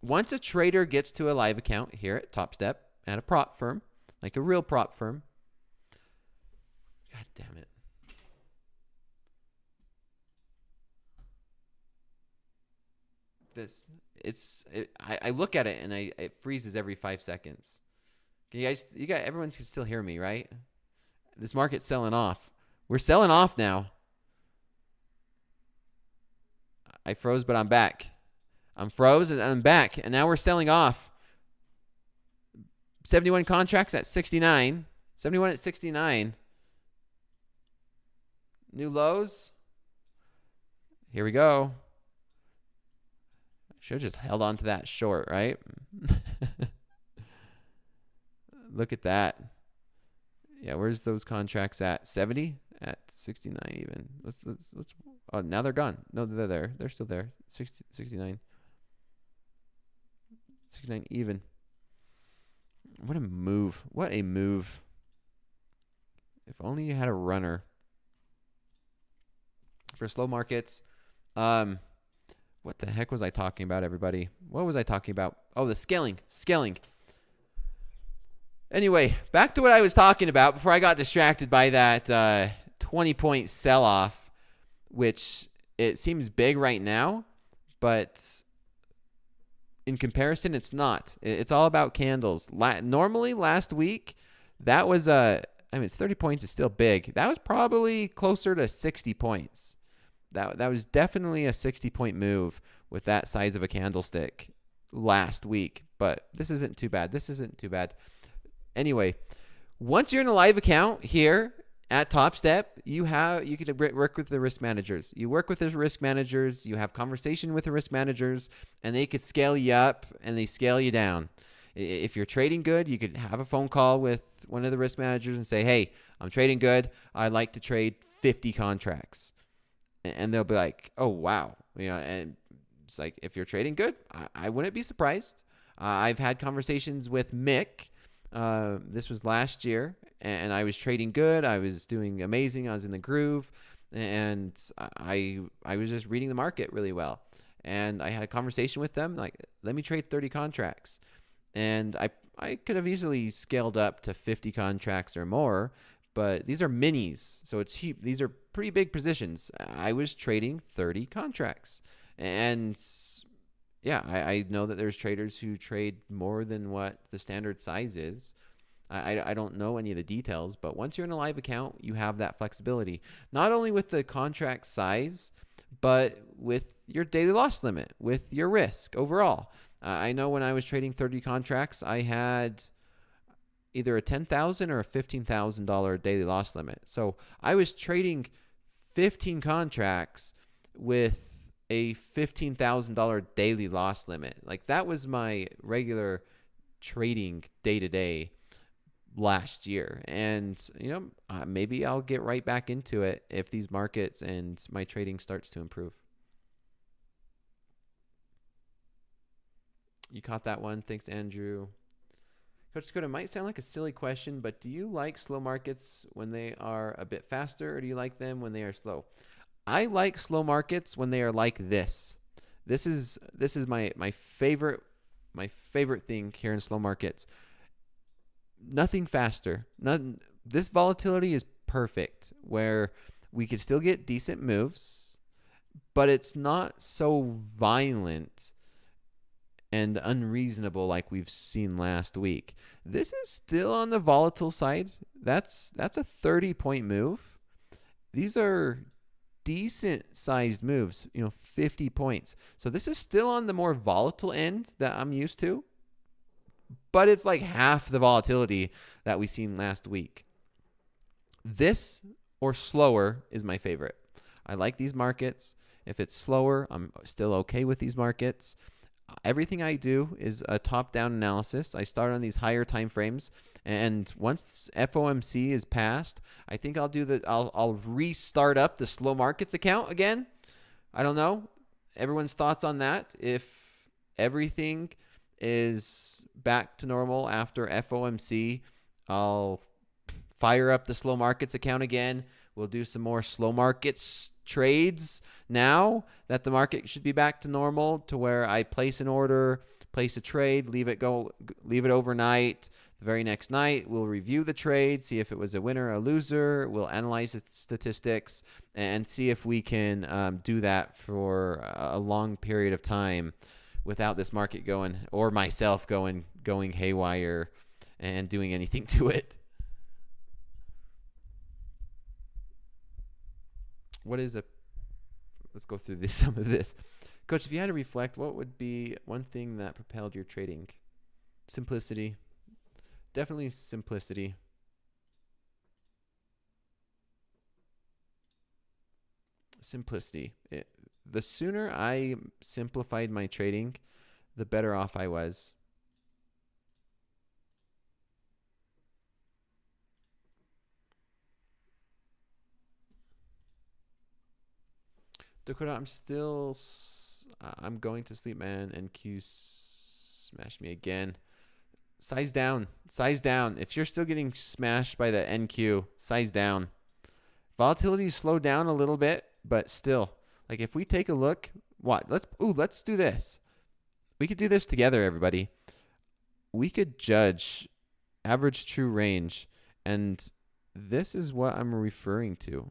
once a trader gets to a live account here at Topstep at a prop firm, like a real prop firm. God damn it. I look at it and it freezes every 5 seconds. Everyone can still hear me, right? This market's selling off. We're selling off now. I froze, but I'm back. I'm froze and I'm back. And now we're selling off. 71 contracts at 69. 71 at 69. New lows. Here we go. Should have just held on to that short, right? Look at that. Yeah, where's those contracts at? 70? At 69 even. Let's oh, now they're gone. No, they're there. They're still there. 60, 69. 69 even. What a move. What a move. If only you had a runner. For slow markets, what the heck was I talking about, everybody? What was I talking about? Oh, the scaling. Anyway, back to what I was talking about before I got distracted by that 20-point sell-off, which it seems big right now, but in comparison, it's not. It's all about candles. Normally, last week, that was I mean, it's 30 points is still big. That was probably closer to 60 points. That was definitely a 60-point move with that size of a candlestick last week. But this isn't too bad. Anyway, once you're in a live account here at Topstep, you could work with the risk managers. You work with the risk managers. You have conversation with the risk managers, and they could scale you up and they scale you down. If you're trading good, you could have a phone call with one of the risk managers and say, "Hey, I'm trading good. I'd like to trade 50 contracts." And they'll be like, "Oh, wow." And it's like, if you're trading good, I wouldn't be surprised. I've had conversations with Mick. This was last year, and I was trading good. I was doing amazing. I was in the groove, and I was just reading the market really well. And I had a conversation with them, like, let me trade 30 contracts. And I could have easily scaled up to 50 contracts or more, but these are minis, so it's cheap. These are pretty big positions. I was trading 30 contracts. And yeah, I know that there's traders who trade more than what the standard size is. I don't know any of the details, but once you're in a live account, you have that flexibility. Not only with the contract size, but with your daily loss limit, with your risk overall. I know when I was trading 30 contracts, I had either a $10,000 or a $15,000 daily loss limit. So I was trading 15 contracts with a $15,000 daily loss limit. Like, that was my regular trading day-to-day last year. And, maybe I'll get right back into it if these markets and my trading starts to improve. You caught that one. Thanks, Andrew. Coach Dakota, might sound like a silly question, but do you like slow markets when they are a bit faster, or do you like them when they are slow? I like slow markets when they are like this. This is my favorite thing here in slow markets. Nothing faster. This volatility is perfect, where we could still get decent moves, but it's not so violent and unreasonable like we've seen last week. This is still on the volatile side. That's a 30-point move. These are decent sized moves, 50 points. So this is still on the more volatile end that I'm used to, but it's like half the volatility that we seen last week. This or slower is my favorite. I like these markets. If it's slower, I'm still okay with these markets. Everything I do is a top-down analysis. I start on these higher time frames, and once FOMC is passed, I think I'll restart up the slow markets account again. I don't know. Everyone's thoughts on that. If everything is back to normal after FOMC, I'll fire up the slow markets account again. We'll do some more slow markets trades now that the market should be back to normal, to where I place an order, place a trade, leave it overnight. The very next night, we'll review the trade, see if it was a winner or a loser. We'll analyze the statistics and see if we can do that for a long period of time without this market going, or myself going haywire and doing anything to it. What is a let's go through this, some of this. Coach, if you had to reflect, what would be one thing that propelled your trading? Simplicity. Definitely simplicity. Simplicity. The sooner I simplified my trading, the better off I was. Dakota, I'm going to sleep, man, and Q smashed me again. Size down. Size down. If you're still getting smashed by the NQ, size down. Volatility slowed down a little bit, but still. Like if we take a look, let's do this. We could do this together, everybody. We could judge average true range, and this is what I'm referring to.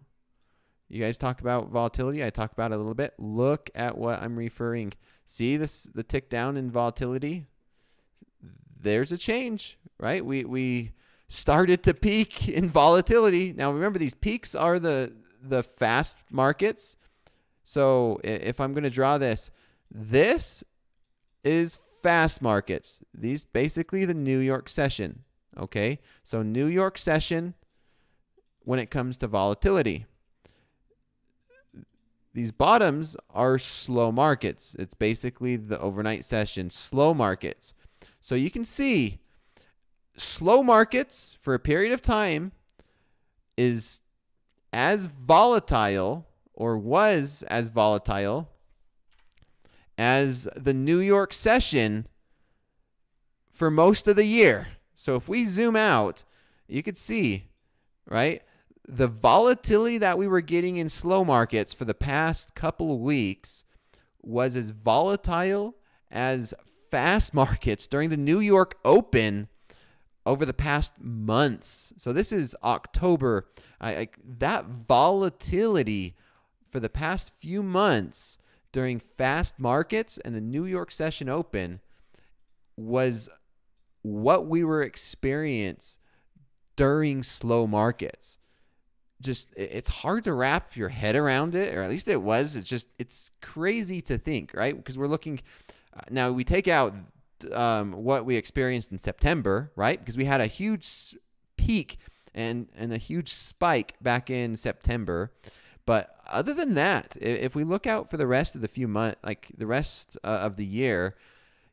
You guys talk about volatility. I talk about it a little bit. Look at what I'm referring. See this, the tick down in volatility? There's a change, right? We started to peak in volatility. Now remember, these peaks are the fast markets. So if I'm going to draw this is fast markets. These basically the New York session. Okay, so New York session when it comes to volatility. These bottoms are slow markets. It's basically the overnight session, slow markets. So you can see slow markets for a period of time is as volatile, or was as volatile, as the New York session for most of the year. So if we zoom out, you could see, right? The volatility that we were getting in slow markets for the past couple of weeks was as volatile as fast markets during the New York Open over the past months. So this is October. That volatility for the past few months during fast markets and the New York Session Open was what we were experiencing during slow markets. Just, it's hard to wrap your head around it, or at least it was. It's crazy to think, right? Because we're looking, now we take out what we experienced in September, right? Because we had a huge peak and a huge spike back in September. But other than that, if we look out for the rest of the few months, like the rest of the year,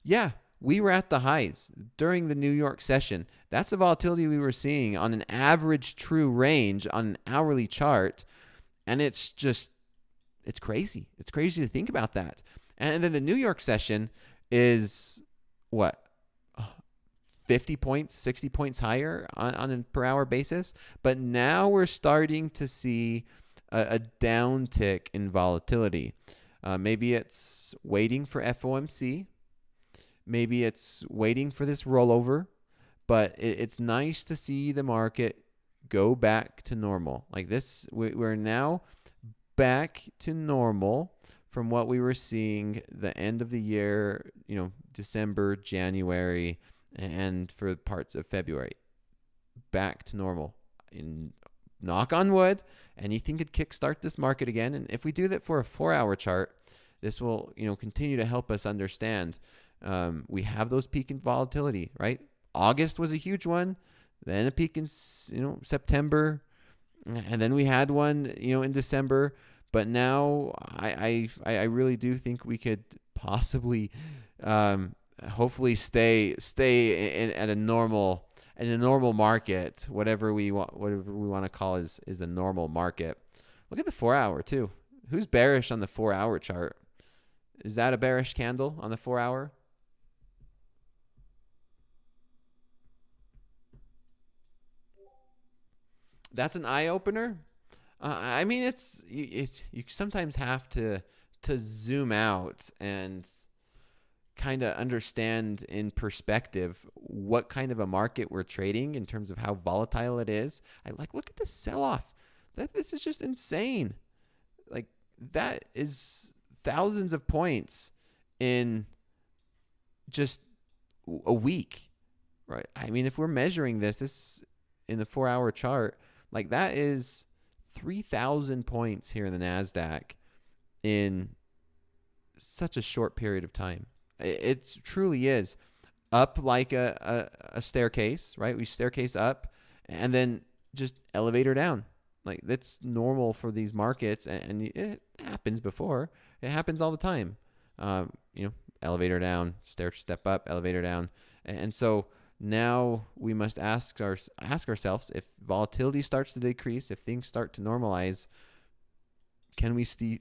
yeah, we were at the highs during the New York session. That's the volatility we were seeing on an average true range on an hourly chart. And it's crazy. It's crazy to think about that. And then the New York session is what? 50 points, 60 points higher on a per hour basis. But now we're starting to see a downtick in volatility. Maybe it's waiting for FOMC. Maybe it's waiting for this rollover, but it's nice to see the market go back to normal. Like this, we're now back to normal from what we were seeing the end of the year, December, January, and for parts of February. Back to normal. And knock on wood, anything could kickstart this market again. And if we do that for a 4-hour chart, this will, continue to help us understand. We have those peak in volatility, right? August was a huge one, then a peak in, September, and then we had one, in December. But now I really do think we could possibly, hopefully stay at a normal market, whatever we want to call is a normal market. Look at the 4-hour too. Who's bearish on the 4-hour chart? Is that a bearish candle on the 4-hour? That's an eye opener. I mean, you sometimes have to zoom out and kind of understand in perspective what kind of a market we're trading in terms of how volatile it is. Look at the sell-off. This is just insane. Like, that is thousands of points in just a week, right? I mean, if we're measuring this in the 4-hour chart, like that is 3,000 points here in the NASDAQ in such a short period of time. It truly is up like a staircase, right? We staircase up and then just elevator down. Like that's normal for these markets, and it happens before. It happens all the time. Elevator down, step up, elevator down, and so now we must ask ourselves, if volatility starts to decrease, if things start to normalize, can we see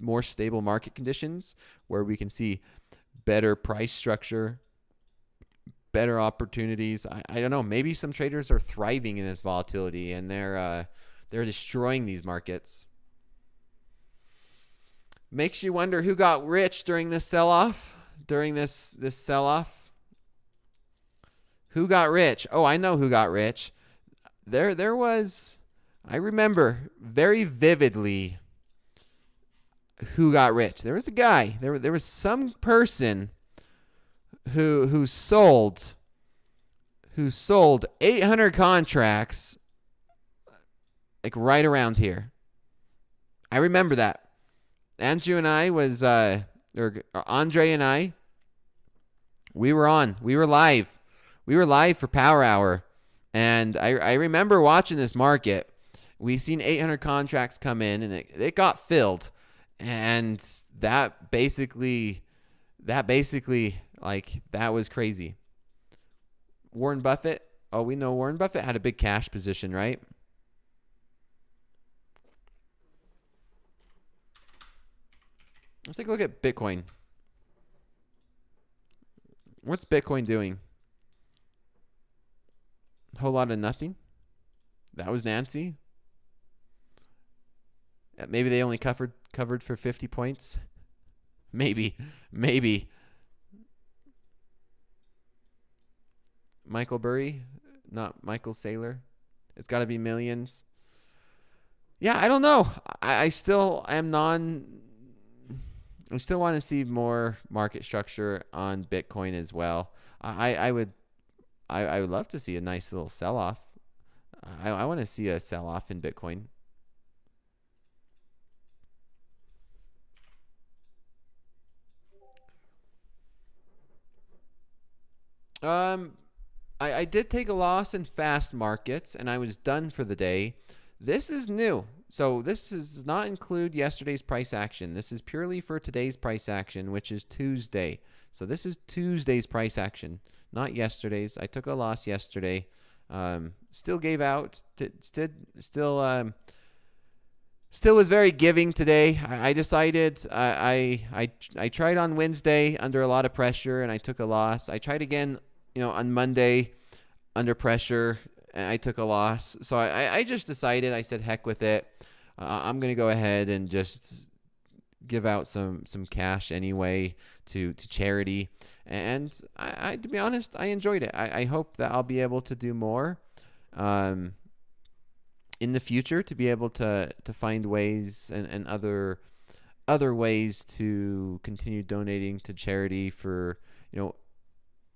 more stable market conditions where we can see better price structure, better opportunities? I don't know. Maybe some traders are thriving in this volatility and they're destroying these markets. Makes you wonder who got rich during this sell-off, during this sell-off. Who got rich? Oh, I know who got rich. There was, I remember very vividly who got rich. There was a guy, there was some person who sold 800 contracts like right around here. I remember that. Andrew and I was or Andre and I, we were live for Power Hour, and I remember watching this market. We seen 800 contracts come in, and it got filled, and that basically like that was crazy. Warren Buffett. Oh, we know Warren Buffett had a big cash position, right? Let's take a look at Bitcoin. What's Bitcoin doing? A whole lot of nothing. That was Nancy. Maybe they only covered for 50 points. Maybe. Michael Burry, not Michael Saylor. It's got to be millions. Yeah, I don't know. I still want to see more market structure on Bitcoin as well. I would love to see a nice little sell-off. I want to see a sell-off in Bitcoin. I did take a loss in fast markets, and I was done for the day. This is new. So this does not include yesterday's price action. This is purely for today's price action, which is Tuesday. So this is Tuesday's price action, not yesterday's. I took a loss yesterday. Still gave out. Still was very giving today. I decided I tried on Wednesday under a lot of pressure, and I took a loss. I tried again, on Monday under pressure, and I took a loss. So I just decided, I said, heck with it. I'm going to go ahead and just give out some cash anyway to charity. And I to be honest, I enjoyed it. I hope that I'll be able to do more in the future, to be able to find ways and other ways to continue donating to charity for,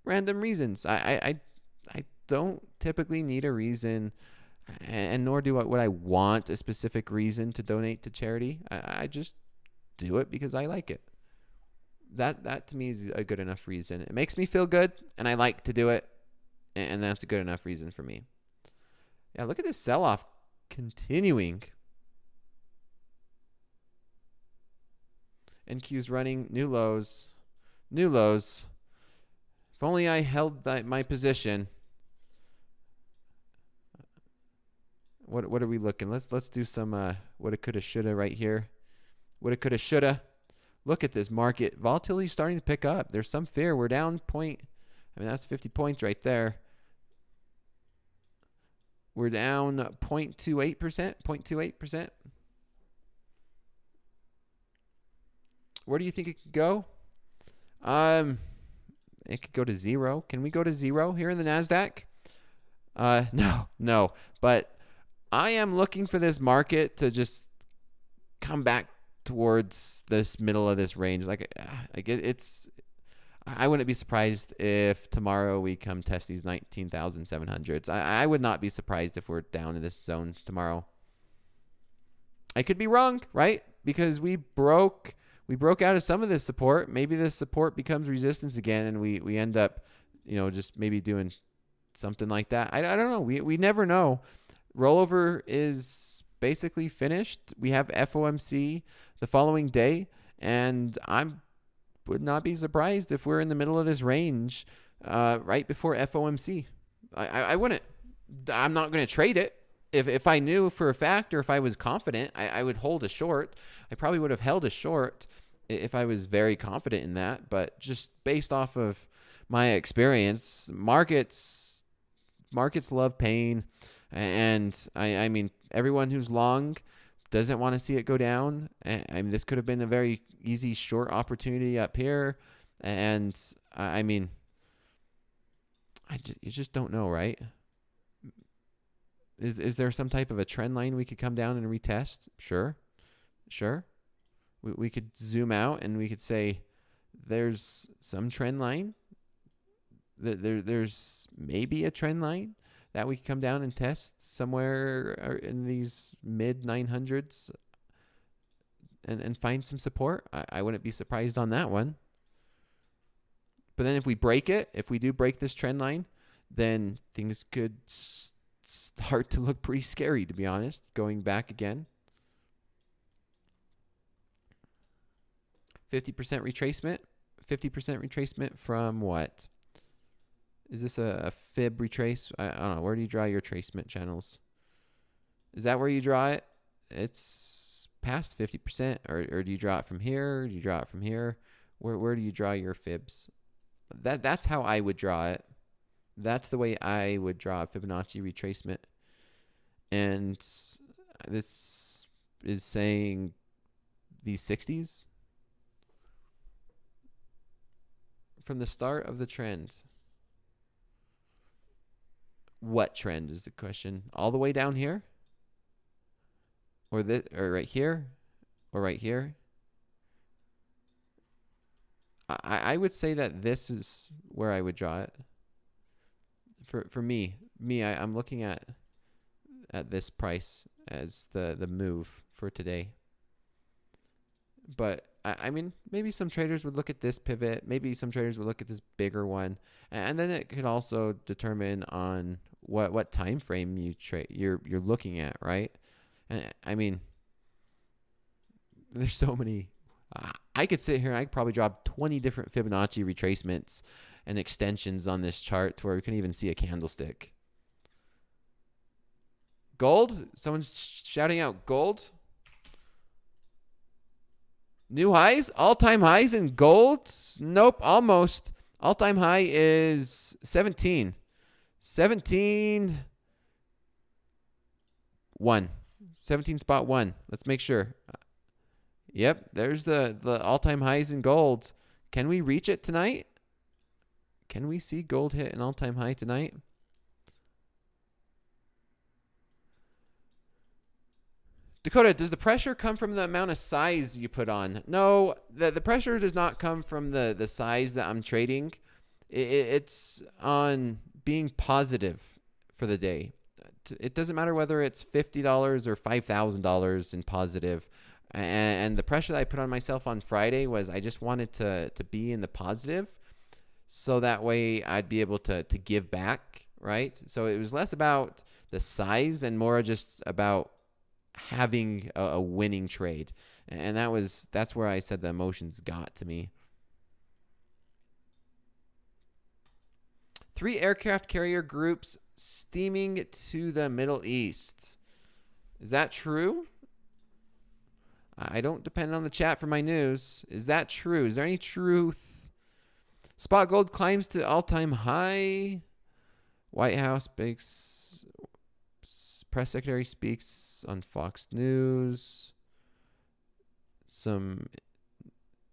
random reasons. I don't typically need a reason, and nor would I want a specific reason to donate to charity. I just do it because I like it. That to me is a good enough reason. It makes me feel good, and I like to do it, and that's a good enough reason for me. Yeah, look at this sell-off continuing. NQ's running new lows. If only I held my position. What are we looking? Let's do some woulda, coulda, shoulda right here. Woulda, coulda, shoulda. Look at this market. Volatility is starting to pick up. There's some fear. We're down that's 50 points right there. We're down 0.28%. 0.28%. Where do you think it could go? It could go to 0. Can we go to 0 here in the NASDAQ? No. But I am looking for this market to just come back towards this middle of this range. I wouldn't be surprised if tomorrow we come test these 19,700s. I would not be surprised if we're down in this zone tomorrow. I could be wrong, right? because we broke out of some of this support. Maybe this support becomes resistance again, and we end up, just maybe doing something like that. I don't know. We never know. Rollover is basically finished. We have FOMC the following day, and I would not be surprised if we're in the middle of this range right before FOMC. I wouldn't. I'm not going to trade it. If I knew for a fact, or if I was confident, I would hold a short. I probably would have held a short if I was very confident in that. But just based off of my experience, markets love pain. And I mean, everyone who's long doesn't want to see it go down. I mean, this could have been a very easy short opportunity up here. And I mean, you just don't know, right? Is there some type of a trend line we could come down and retest? Sure. We could zoom out and we could say there's some trend line. There's maybe a trend line that we could come down and test somewhere in these mid 900s and find some support. I wouldn't be surprised on that one. But then if we do break this trend line, then things could start to look pretty scary, to be honest, going back again. 50% retracement. 50% retracement from what? Is this a fib retrace? I don't know. Where do you draw your tracement channels? Is that where you draw it? It's past 50%. Or do you draw it from here? Do you draw it from here? Where do you draw your fibs? That's how I would draw it. That's the way I would draw a Fibonacci retracement. And this is saying these 60s from the start of the trend. What trend is the question? All the way down here? Or right here? Or right here? I would say that this is where I would draw it. For me, I'm looking at this price as the move for today. But I mean, maybe some traders would look at this pivot. Maybe some traders would look at this bigger one, and then it could also determine on what time frame you're looking at, right? And I mean, there's so many. I could sit here and I could probably draw 20 different Fibonacci retracements and extensions on this chart to where we can even see a candlestick. Gold? Someone's shouting out gold. New highs? All-time highs in gold? Nope, almost. All-time high is 17. 17. 1. 17.1. Let's make sure. Yep, there's the all-time highs in gold. Can we reach it tonight? Can we see gold hit an all-time high tonight? Dakota, does the pressure come from the amount of size you put on? No, the pressure does not come from the size that I'm trading. It's on being positive for the day. It doesn't matter whether it's $50 or $5,000 in positive. And the pressure that I put on myself on Friday was I just wanted to be in the positive, so that way I'd be able to give back, right? So it was less about the size and more just about having a winning trade. And that's where I said the emotions got to me. 3 aircraft carrier groups steaming to the Middle East. Is that true? I don't depend on the chat for my news. Is that true? Is there any truth? Spot gold climbs to all-time high. White House speaks. Press secretary speaks on Fox News. Some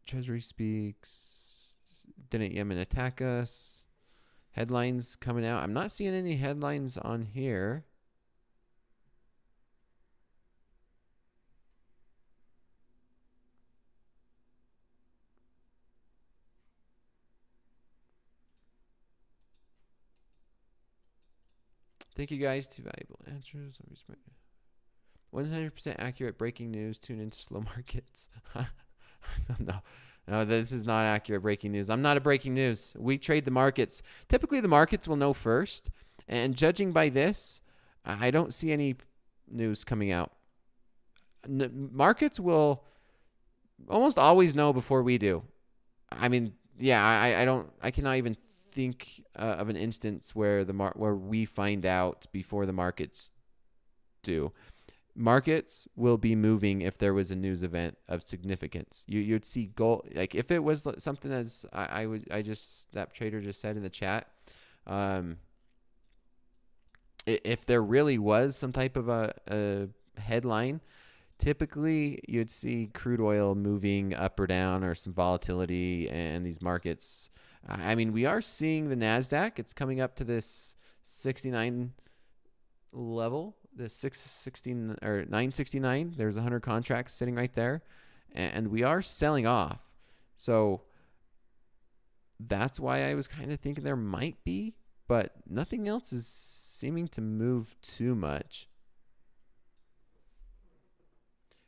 Treasury speaks. Didn't Yemen attack us? Headlines coming out. I'm not seeing any headlines on here. Thank you guys. 2 valuable answers. 100% accurate breaking news. Tune into slow markets. I don't know. No, this is not accurate breaking news. I'm not a breaking news. We trade the markets. Typically, the markets will know first. And judging by this, I don't see any news coming out. Markets will almost always know before we do. I mean, yeah, I cannot even think of an instance where where we find out before the markets do. Markets will be moving if there was a news event of significance. You'd see gold, like if it was something as that trader just said in the chat. If there really was some type of a headline, typically you'd see crude oil moving up or down, or some volatility, and these markets. I mean, we are seeing the NASDAQ. It's coming up to this 69 level, the 616 or 969. There's 100 contracts sitting right there, and we are selling off. So that's why I was kind of thinking there might be, but nothing else is seeming to move too much.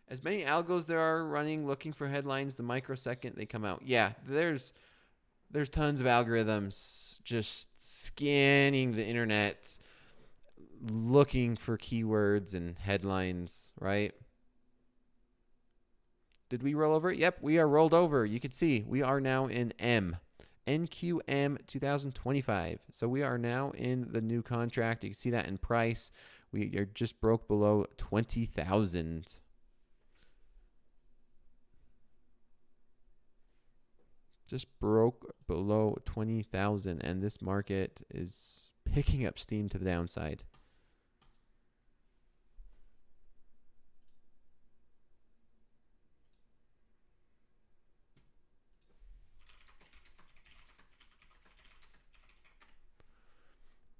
As many algos there are running looking for headlines, the microsecond they come out. Yeah, there's tons of algorithms just scanning the internet looking for keywords and headlines, right? Did we roll over? Yep, we are rolled over. You can see we are now in NQM 2025. So we are now in the new contract. You can see that in price. We are just broke below 20,000. Just broke below 20,000, and this market is picking up steam to the downside.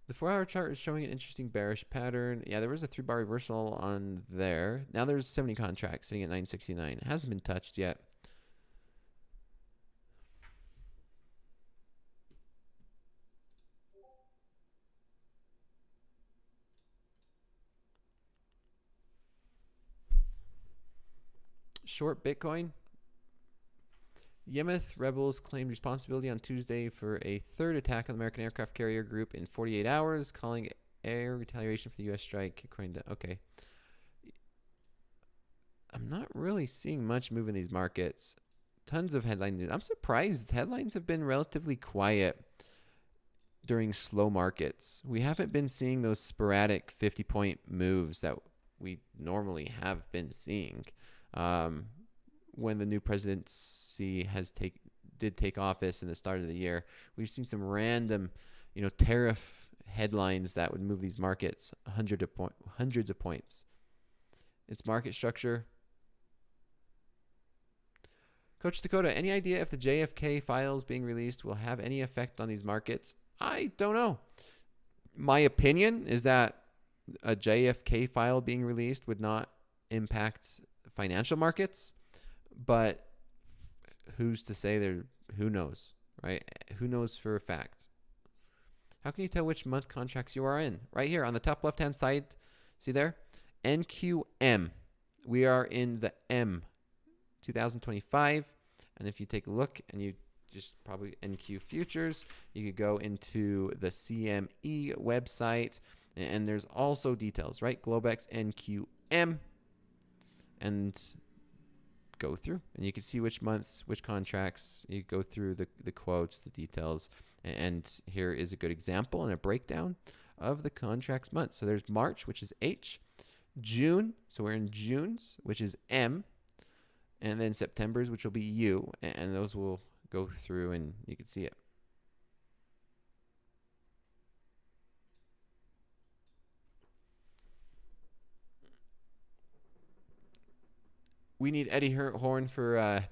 The 4-hour chart is showing an interesting bearish pattern. Yeah, there was a 3-bar reversal on there. Now there's 70 contracts sitting at 969. It hasn't been touched yet. Short Bitcoin. Yemen rebels claimed responsibility on Tuesday for a third attack on the American aircraft carrier group in 48 hours, calling air retaliation for the U.S. strike. According to, okay. I'm not really seeing much move in these markets. Tons of headline news. I'm surprised headlines have been relatively quiet during slow markets. We haven't been seeing those sporadic 50-point moves that we normally have been seeing. When the new presidency did take office in the start of the year, we've seen some random, tariff headlines that would move these markets hundreds of points. Its market structure. Coach Dakota, any idea if the JFK files being released will have any effect on these markets? I don't know. My opinion is that a JFK file being released would not impact financial markets, but who's to say there? Who knows, right? Who knows for a fact? How can you tell which month contracts you are in? Right here on the top left-hand side, see there? NQM. We are in the M 2025. And if you take a look and you just probably NQ futures, you could go into the CME website, and there's also details, right? Globex NQM. And go through, and you can see which months, which contracts. You go through the quotes, the details, and here is a good example and a breakdown of the contracts months. So there's March, which is H, June, so we're in June's, which is M, and then September's, which will be U, and those will go through, and you can see it. We need Eddie Horn for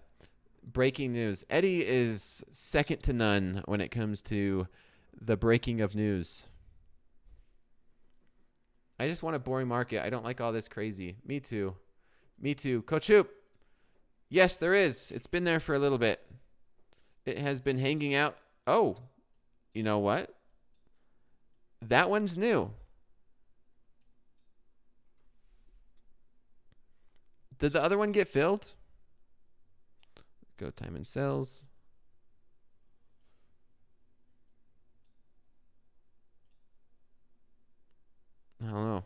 breaking news. Eddie is second to none when it comes to the breaking of news. I just want a boring market. I don't like all this crazy. Me too. Me too. Coach Hoop. Yes, there is. It's been there for a little bit. It has been hanging out. Oh, you know what? That one's new. Did the other one get filled? Go time and sales. I don't know.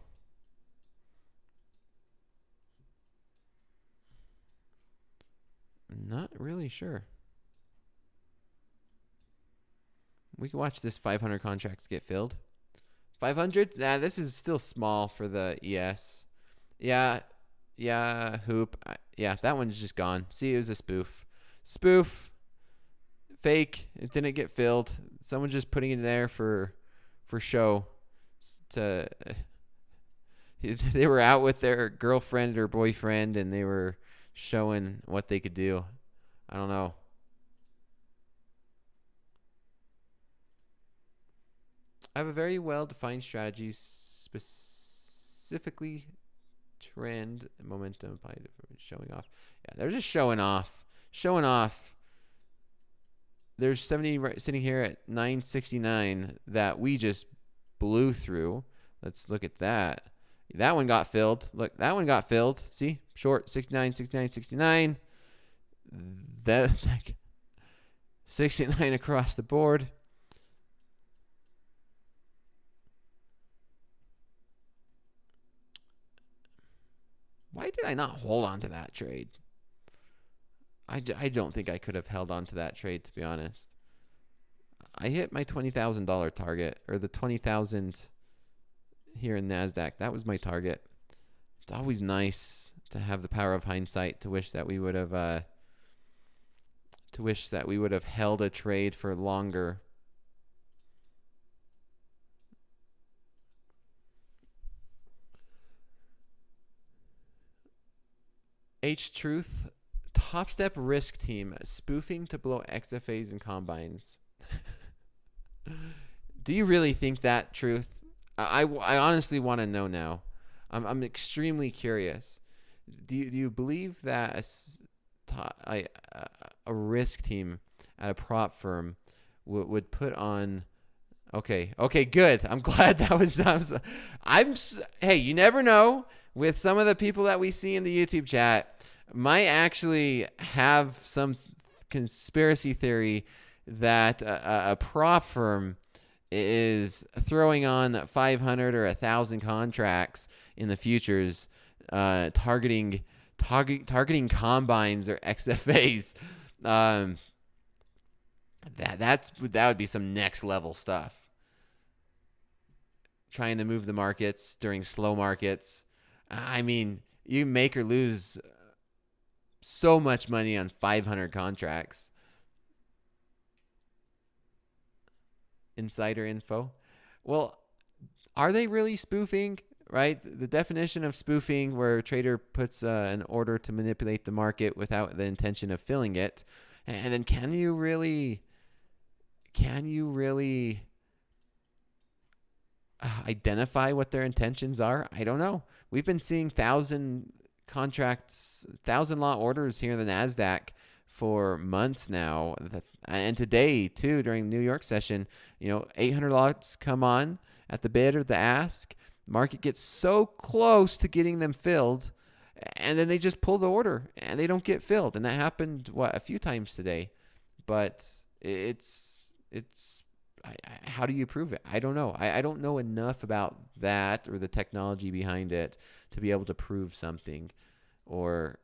I'm not really sure. We can watch this 500 contracts get filled. 500? Nah, this is still small for the ES. Yeah, hoop. Yeah, that one's just gone. See, it was a spoof. Spoof. Fake. It didn't get filled. Someone just putting it there for show. They were out with their girlfriend or boyfriend, and they were showing what they could do. I don't know. I have a very well-defined strategy, specifically trend momentum showing off. Yeah, they're just showing off. Showing off. There's 70 sitting here at 969 that we just blew through. Let's look at that. That one got filled. Look, that one got filled. See? Short 69, 69, 69. That 69 across the board. Why did I not hold on to that trade? I don't think I could have held on to that trade, to be honest. I hit my $20,000 target, or the 20,000 here in NASDAQ. That was my target. It's always nice to have the power of hindsight to wish that we would have held a trade for longer. H-Truth, Topstep risk team spoofing to blow XFAs and combines. Do you really think that, Truth? I honestly want to know now. I'm extremely curious. Do you believe that a risk team at a prop firm would put on? Okay, good. I'm glad that was. Hey, you never know. With some of the people that we see in the YouTube chat, might actually have some conspiracy theory that a prop firm is throwing on 500 or 1,000 contracts in the futures, targeting combines or XFAs. That would be some next level stuff. Trying to move the markets during slow markets. I mean, you make or lose so much money on 500 contracts. Insider info. Well, are they really spoofing? Right? The definition of spoofing, where a trader puts an order to manipulate the market without the intention of filling it. And then can you really identify what their intentions are? I don't know. We've been seeing 1,000 contracts, 1,000 lot orders here in the NASDAQ for months now. And today, too, during the New York session, 800 lots come on at the bid or the ask. Market gets so close to getting them filled, and then they just pull the order, and they don't get filled. And that happened, a few times today. But how do you prove it? I don't know. I don't know enough about that or the technology behind it to be able to prove something or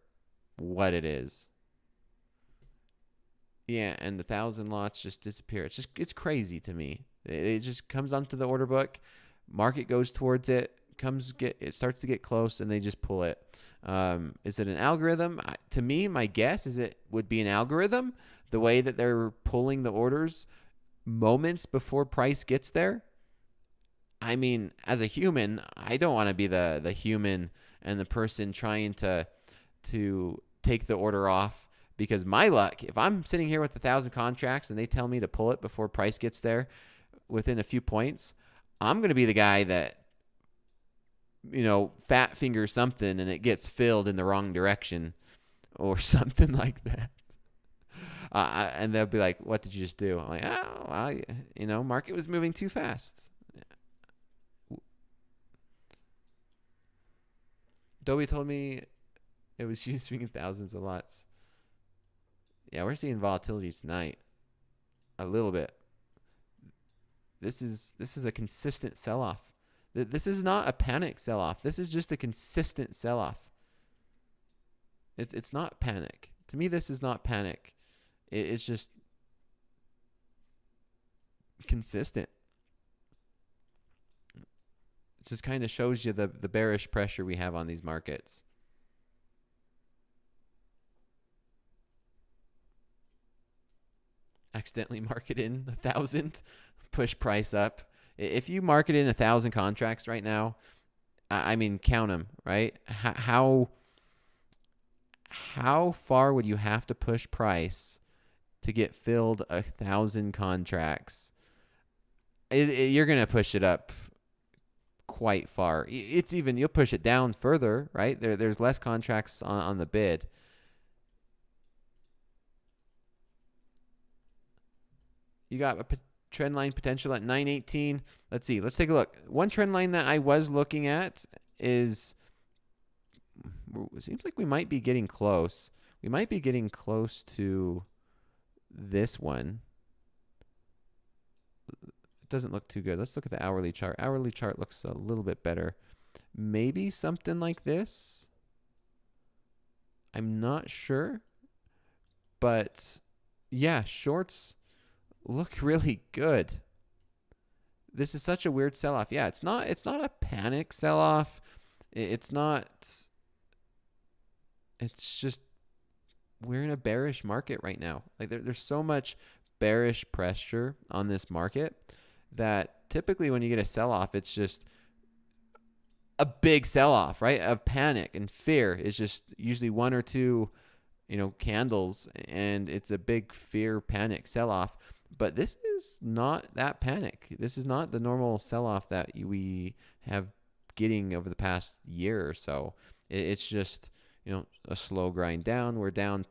what it is. Yeah, and the 1,000 lots just disappear. It's crazy to me. It just comes onto the order book. Market goes towards it. It starts to get close, and they just pull it. Is it an algorithm? To me, my guess is it would be an algorithm. The way that they're pulling the orders moments before price gets there. I mean, as a human, I don't want to be the human and the person trying to take the order off, because my luck, if I'm sitting here with 1,000 contracts and they tell me to pull it before price gets there within a few points, I'm going to be the guy that, fat finger something and it gets filled in the wrong direction or something like that. And they'll be like, what did you just do? I'm like, market was moving too fast. Dobie told me It was you swinging thousands of lots. Yeah, we're seeing volatility tonight. A little bit. This is a consistent sell-off. This is not a panic sell-off. This is just a consistent sell-off. It's not panic. To me, this is not panic. It's just consistent. It just kind of shows you the bearish pressure we have on these markets. Accidentally market in 1,000, push price up. If you market in 1,000 contracts right now, I mean, count them, right? How far would you have to push price to get filled 1,000 contracts? You're going to push it up quite far. It's even, you'll push it down further, right? There's less contracts on the bid. You got a trend line potential at 918. Let's see. Let's take a look. One trend line that I was looking at is, it seems like we might be getting close. We might be getting close to this one. It doesn't look too good. Let's look at the hourly chart. Hourly chart looks a little bit better. Maybe something like this. I'm not sure. But yeah, shorts look really good. This is such a weird sell-off. Yeah, it's not a panic sell-off. It's just we're in a bearish market right now. Like there's so much bearish pressure on this market that typically when you get a sell-off, it's just a big sell-off, right? Of panic and fear. It's just usually one or two, candles, and it's a big fear panic sell-off. But this is not that panic. This is not the normal sell-off that we have getting over the past year or so. It's just, a slow grind down. We're down,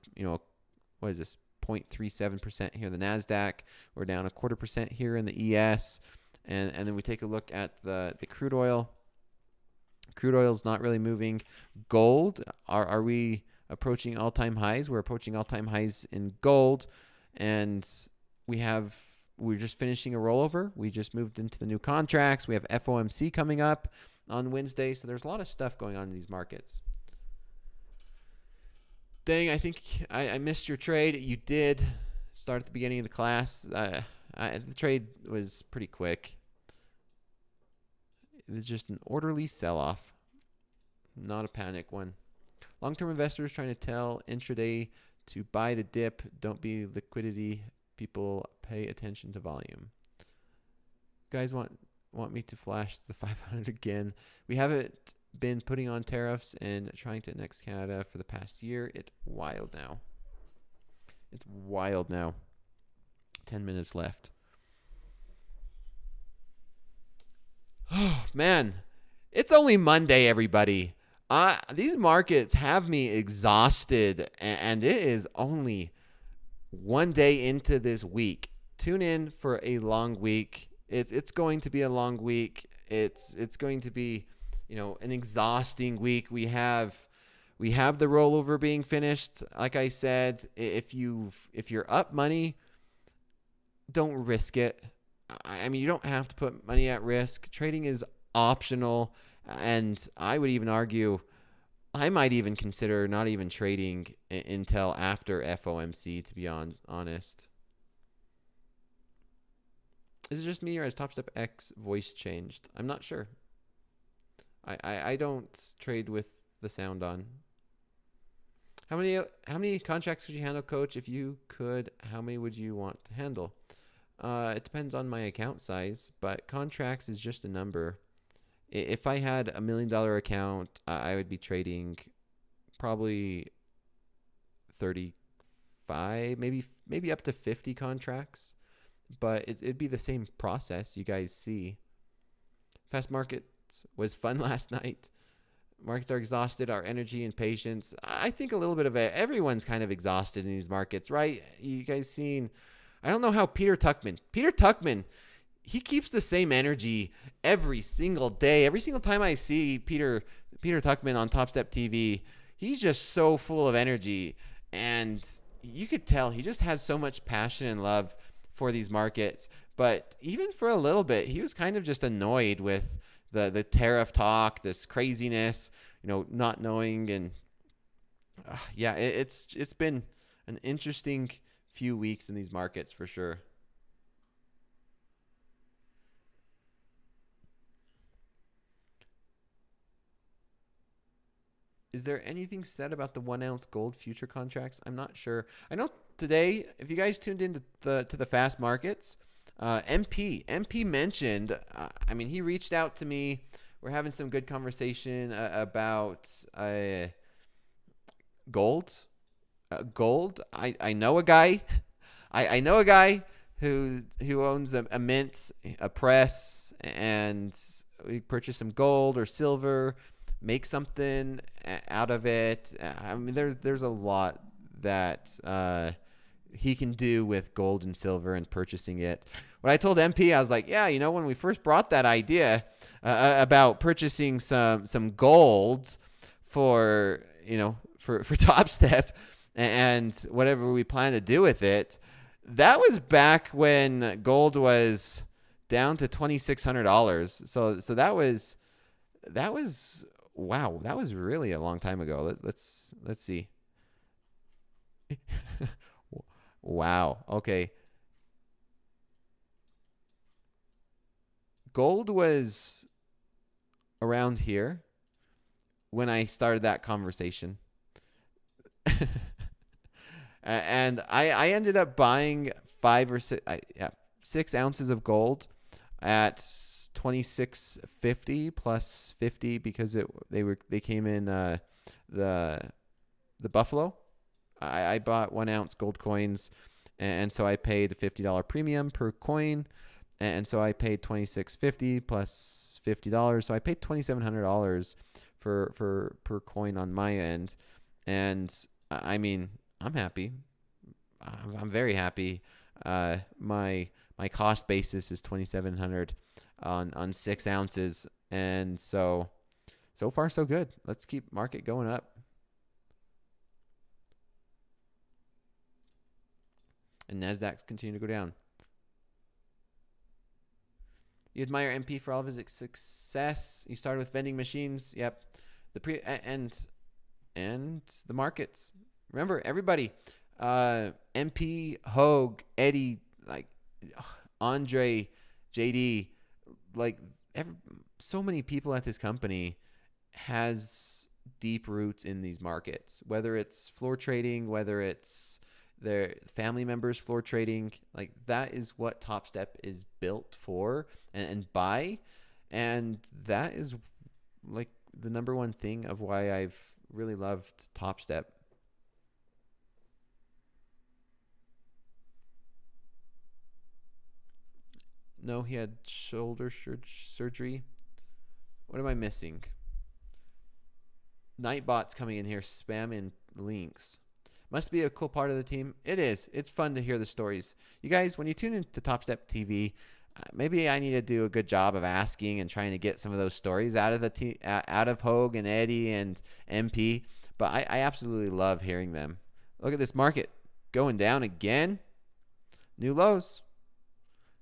what is this, 0.37% here in the NASDAQ. We're down 0.25% here in the ES. And then we take a look at the crude oil. Crude oil is not really moving. Gold, are we approaching all-time highs? We're approaching all-time highs in gold. And we're just finishing a rollover. We just moved into the new contracts. We have FOMC coming up on Wednesday. So there's a lot of stuff going on in these markets. Dang, I think I missed your trade. You did start at the beginning of the class. The trade was pretty quick. It was just an orderly sell-off, not a panic one. Long-term investors trying to tell intraday to buy the dip. Don't be liquidity. People pay attention to volume. Guys want me to flash the 500 again. We haven't been putting on tariffs and trying to annex Canada for the past year. It's wild now. It's wild now. 10 minutes left. Oh, man. It's only Monday, everybody. These markets have me exhausted, and it is only one day into this week. Tune in for a long week. It's going to be a long week. It's going to be, an exhausting week. We have the rollover being finished. Like I said, if you're up money, don't risk it. I mean, you don't have to put money at risk. Trading is optional, and I would even argue I might even consider not even trading until after FOMC, to be honest. Is it just me, or has Topstep X voice changed? I'm not sure. I don't trade with the sound on. How many contracts could you handle, Coach? If you could, how many would you want to handle? It depends on my account size, but contracts is just a number. If I had $1 million account, I would be trading probably 35, maybe up to 50 contracts. But it'd be the same process you guys see. Fast markets was fun last night. Markets are exhausted. Our energy and patience. I think a little bit of it. Everyone's kind of exhausted in these markets, right? You guys seen? I don't know how Peter Tuchman, he keeps the same energy every single day. Every single time I see Peter Tuchman on TopstepTV, he's just so full of energy, and you could tell he just has so much passion and love for these markets. But even for a little bit, he was kind of just annoyed with the tariff talk, this craziness, not knowing. And yeah, it's been an interesting few weeks in these markets for sure. Is there anything said about the 1 ounce gold future contracts? I'm not sure. I know today, if you guys tuned into the fast markets, MP mentioned, he reached out to me. We're having some good conversation about gold. Gold. I know a guy. I know a guy who owns a mint, a press, and we purchase some gold or silver, make something out of it. There's a lot that he can do with gold and silver and purchasing it. When I told MP, I was like, yeah, when we first brought that idea about purchasing some gold for Topstep and whatever we plan to do with it, that was back when gold was down to $2,600. So that was wow, that was really a long time ago. Let's see. Wow. Okay. Gold was around here when I started that conversation. And I ended up buying 6 ounces of gold at $26.50 plus 50 because they came in the Buffalo. I bought 1 ounce gold coins, and so I paid a $50 premium per coin, and so I paid $26.50 plus $50. So I paid $2,700 for per coin on my end, and I'm happy. I'm very happy. My cost basis is $2,700 on 6 ounces, and so far so good. Let's keep market going up. And NASDAQs continue to go down. You admire MP for all of his success. You started with vending machines. Yep. And the markets. Remember, everybody. MP, Hoag, Eddie, Andre, JD, so many people at this company has deep roots in these markets. Whether it's floor trading, whether it's their family members floor trading, that is what Topstep is built for and by, and that is the number one thing of why I've really loved Topstep. No, he had shoulder surgery. What am I missing? Nightbot's coming in here spamming links. Must be a cool part of the team. It is. It's fun to hear the stories. You guys, when you tune into TopstepTV, maybe I need to do a good job of asking and trying to get some of those stories out of out of Hoag and Eddie and MP. But I absolutely love hearing them. Look at this market going down again. New lows.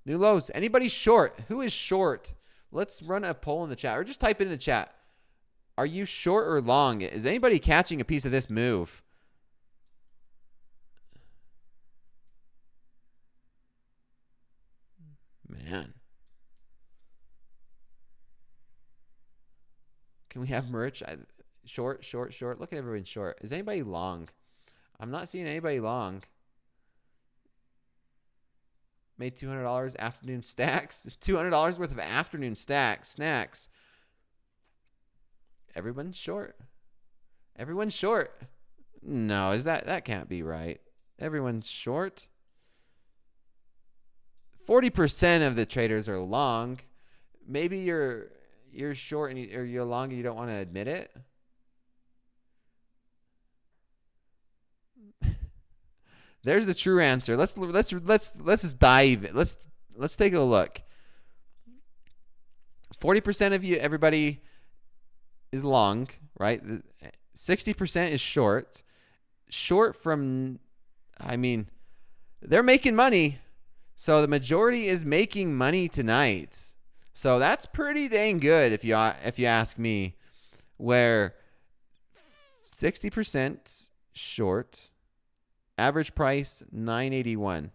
New lows. Anybody short? Who is short? Let's run a poll in the chat, or just type it in the chat. Are you short or long? Is anybody catching a piece of this move? Man. Can we have merch? Short. Look at everyone short. Is anybody long? I'm not seeing anybody long. Made $200 afternoon stacks. $200 worth of afternoon snacks. Everyone's short. Everyone's short. No, that can't be right. Everyone's short. 40% of the traders are long. Maybe you're short or you're long and you don't want to admit it. There's the true answer. Let's just dive. Let's take a look. 40% of you, everybody is long, right? 60% is short. Short from, I mean, they're making money. So the majority is making money tonight. So that's pretty dang good if you ask me. Where 60% short, average price 981.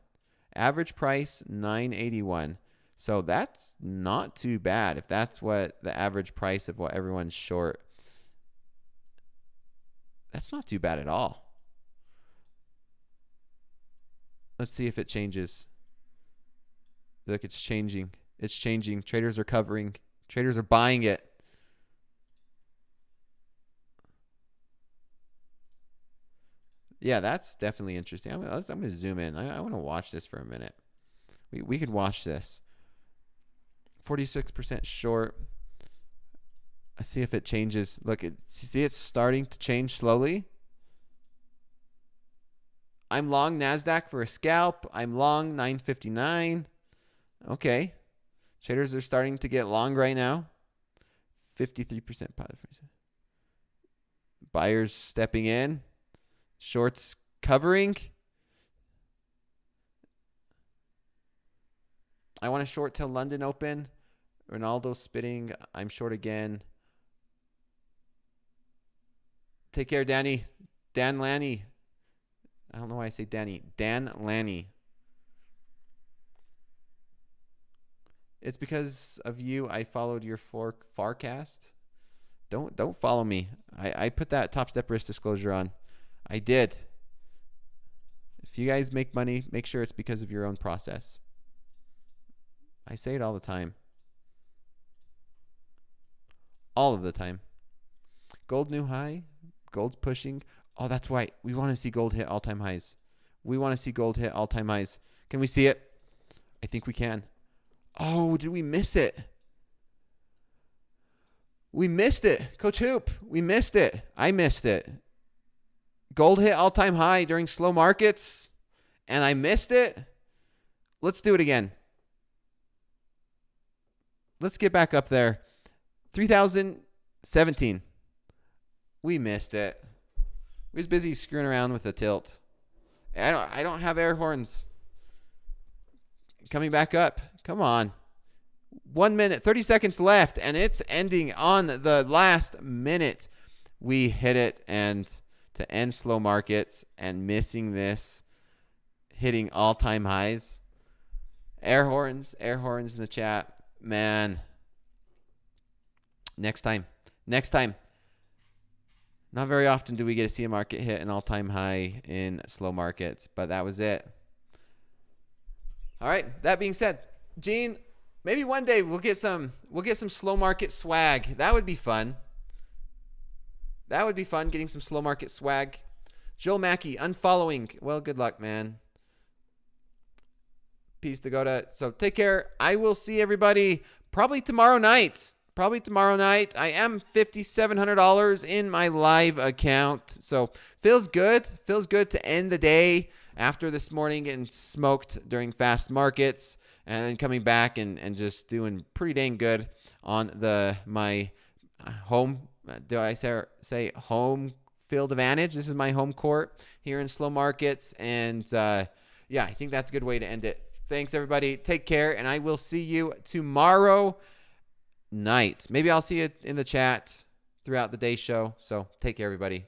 Average price 981. So that's not too bad if that's what the average price of what everyone's short. That's not too bad at all. Let's see if it changes. Look, it's changing. It's changing. Traders are covering. Traders are buying it. Yeah, that's definitely interesting. I'm going to zoom in. I want to watch this for a minute. We could watch this. 46% short. I see if it changes. Look, see it's starting to change slowly. I'm long NASDAQ for a scalp. I'm long 959. Okay. Traders are starting to get long right now. 53% positive. Buyers stepping in. Shorts covering. I want to short till London open. Ronaldo spitting. I'm short again. Take care, Danny. Dan Lanny. I don't know why I say Danny. Dan Lanny. It's because of you I followed your forecast. Don't follow me. I put that Top Step risk disclosure on. I did. If you guys make money, make sure it's because of your own process. I say it all the time. All of the time. Gold new high. Gold's pushing. Oh, that's why we want to see gold hit all-time highs. We want to see gold hit all-time highs. Can we see it? I think we can. Oh, did we miss it? We missed it. Coach Hoop, we missed it. I missed it. Gold hit all-time high during slow markets, and I missed it. Let's do it again. Let's get back up there. 3017. We missed it. We was busy screwing around with the tilt. I don't have air horns. Coming back up. Come on. 1 minute, 30 seconds left, and it's ending on the last minute. We hit it, and to end slow markets and missing this, hitting all-time highs. Air horns in the chat. Man. Next time. Not very often do we get to see a market hit an all-time high in slow markets, but that was it. All right. That being said, Gene, maybe one day we'll get some slow market swag. That would be fun. That would be fun, getting some slow market swag. Joel Mackey, unfollowing. Well, good luck, man. Peace, Dakota. So take care. I will see everybody probably tomorrow night. I am $5,700 in my live account. So feels good. Feels good to end the day after this morning getting smoked during fast markets and then coming back and just doing pretty dang good on my home. Do I say home field advantage? This is my home court here in slow markets. And yeah, I think that's a good way to end it. Thanks, everybody. Take care, and I will see you tomorrow night. Maybe I'll see you in the chat throughout the day show. So take care, everybody.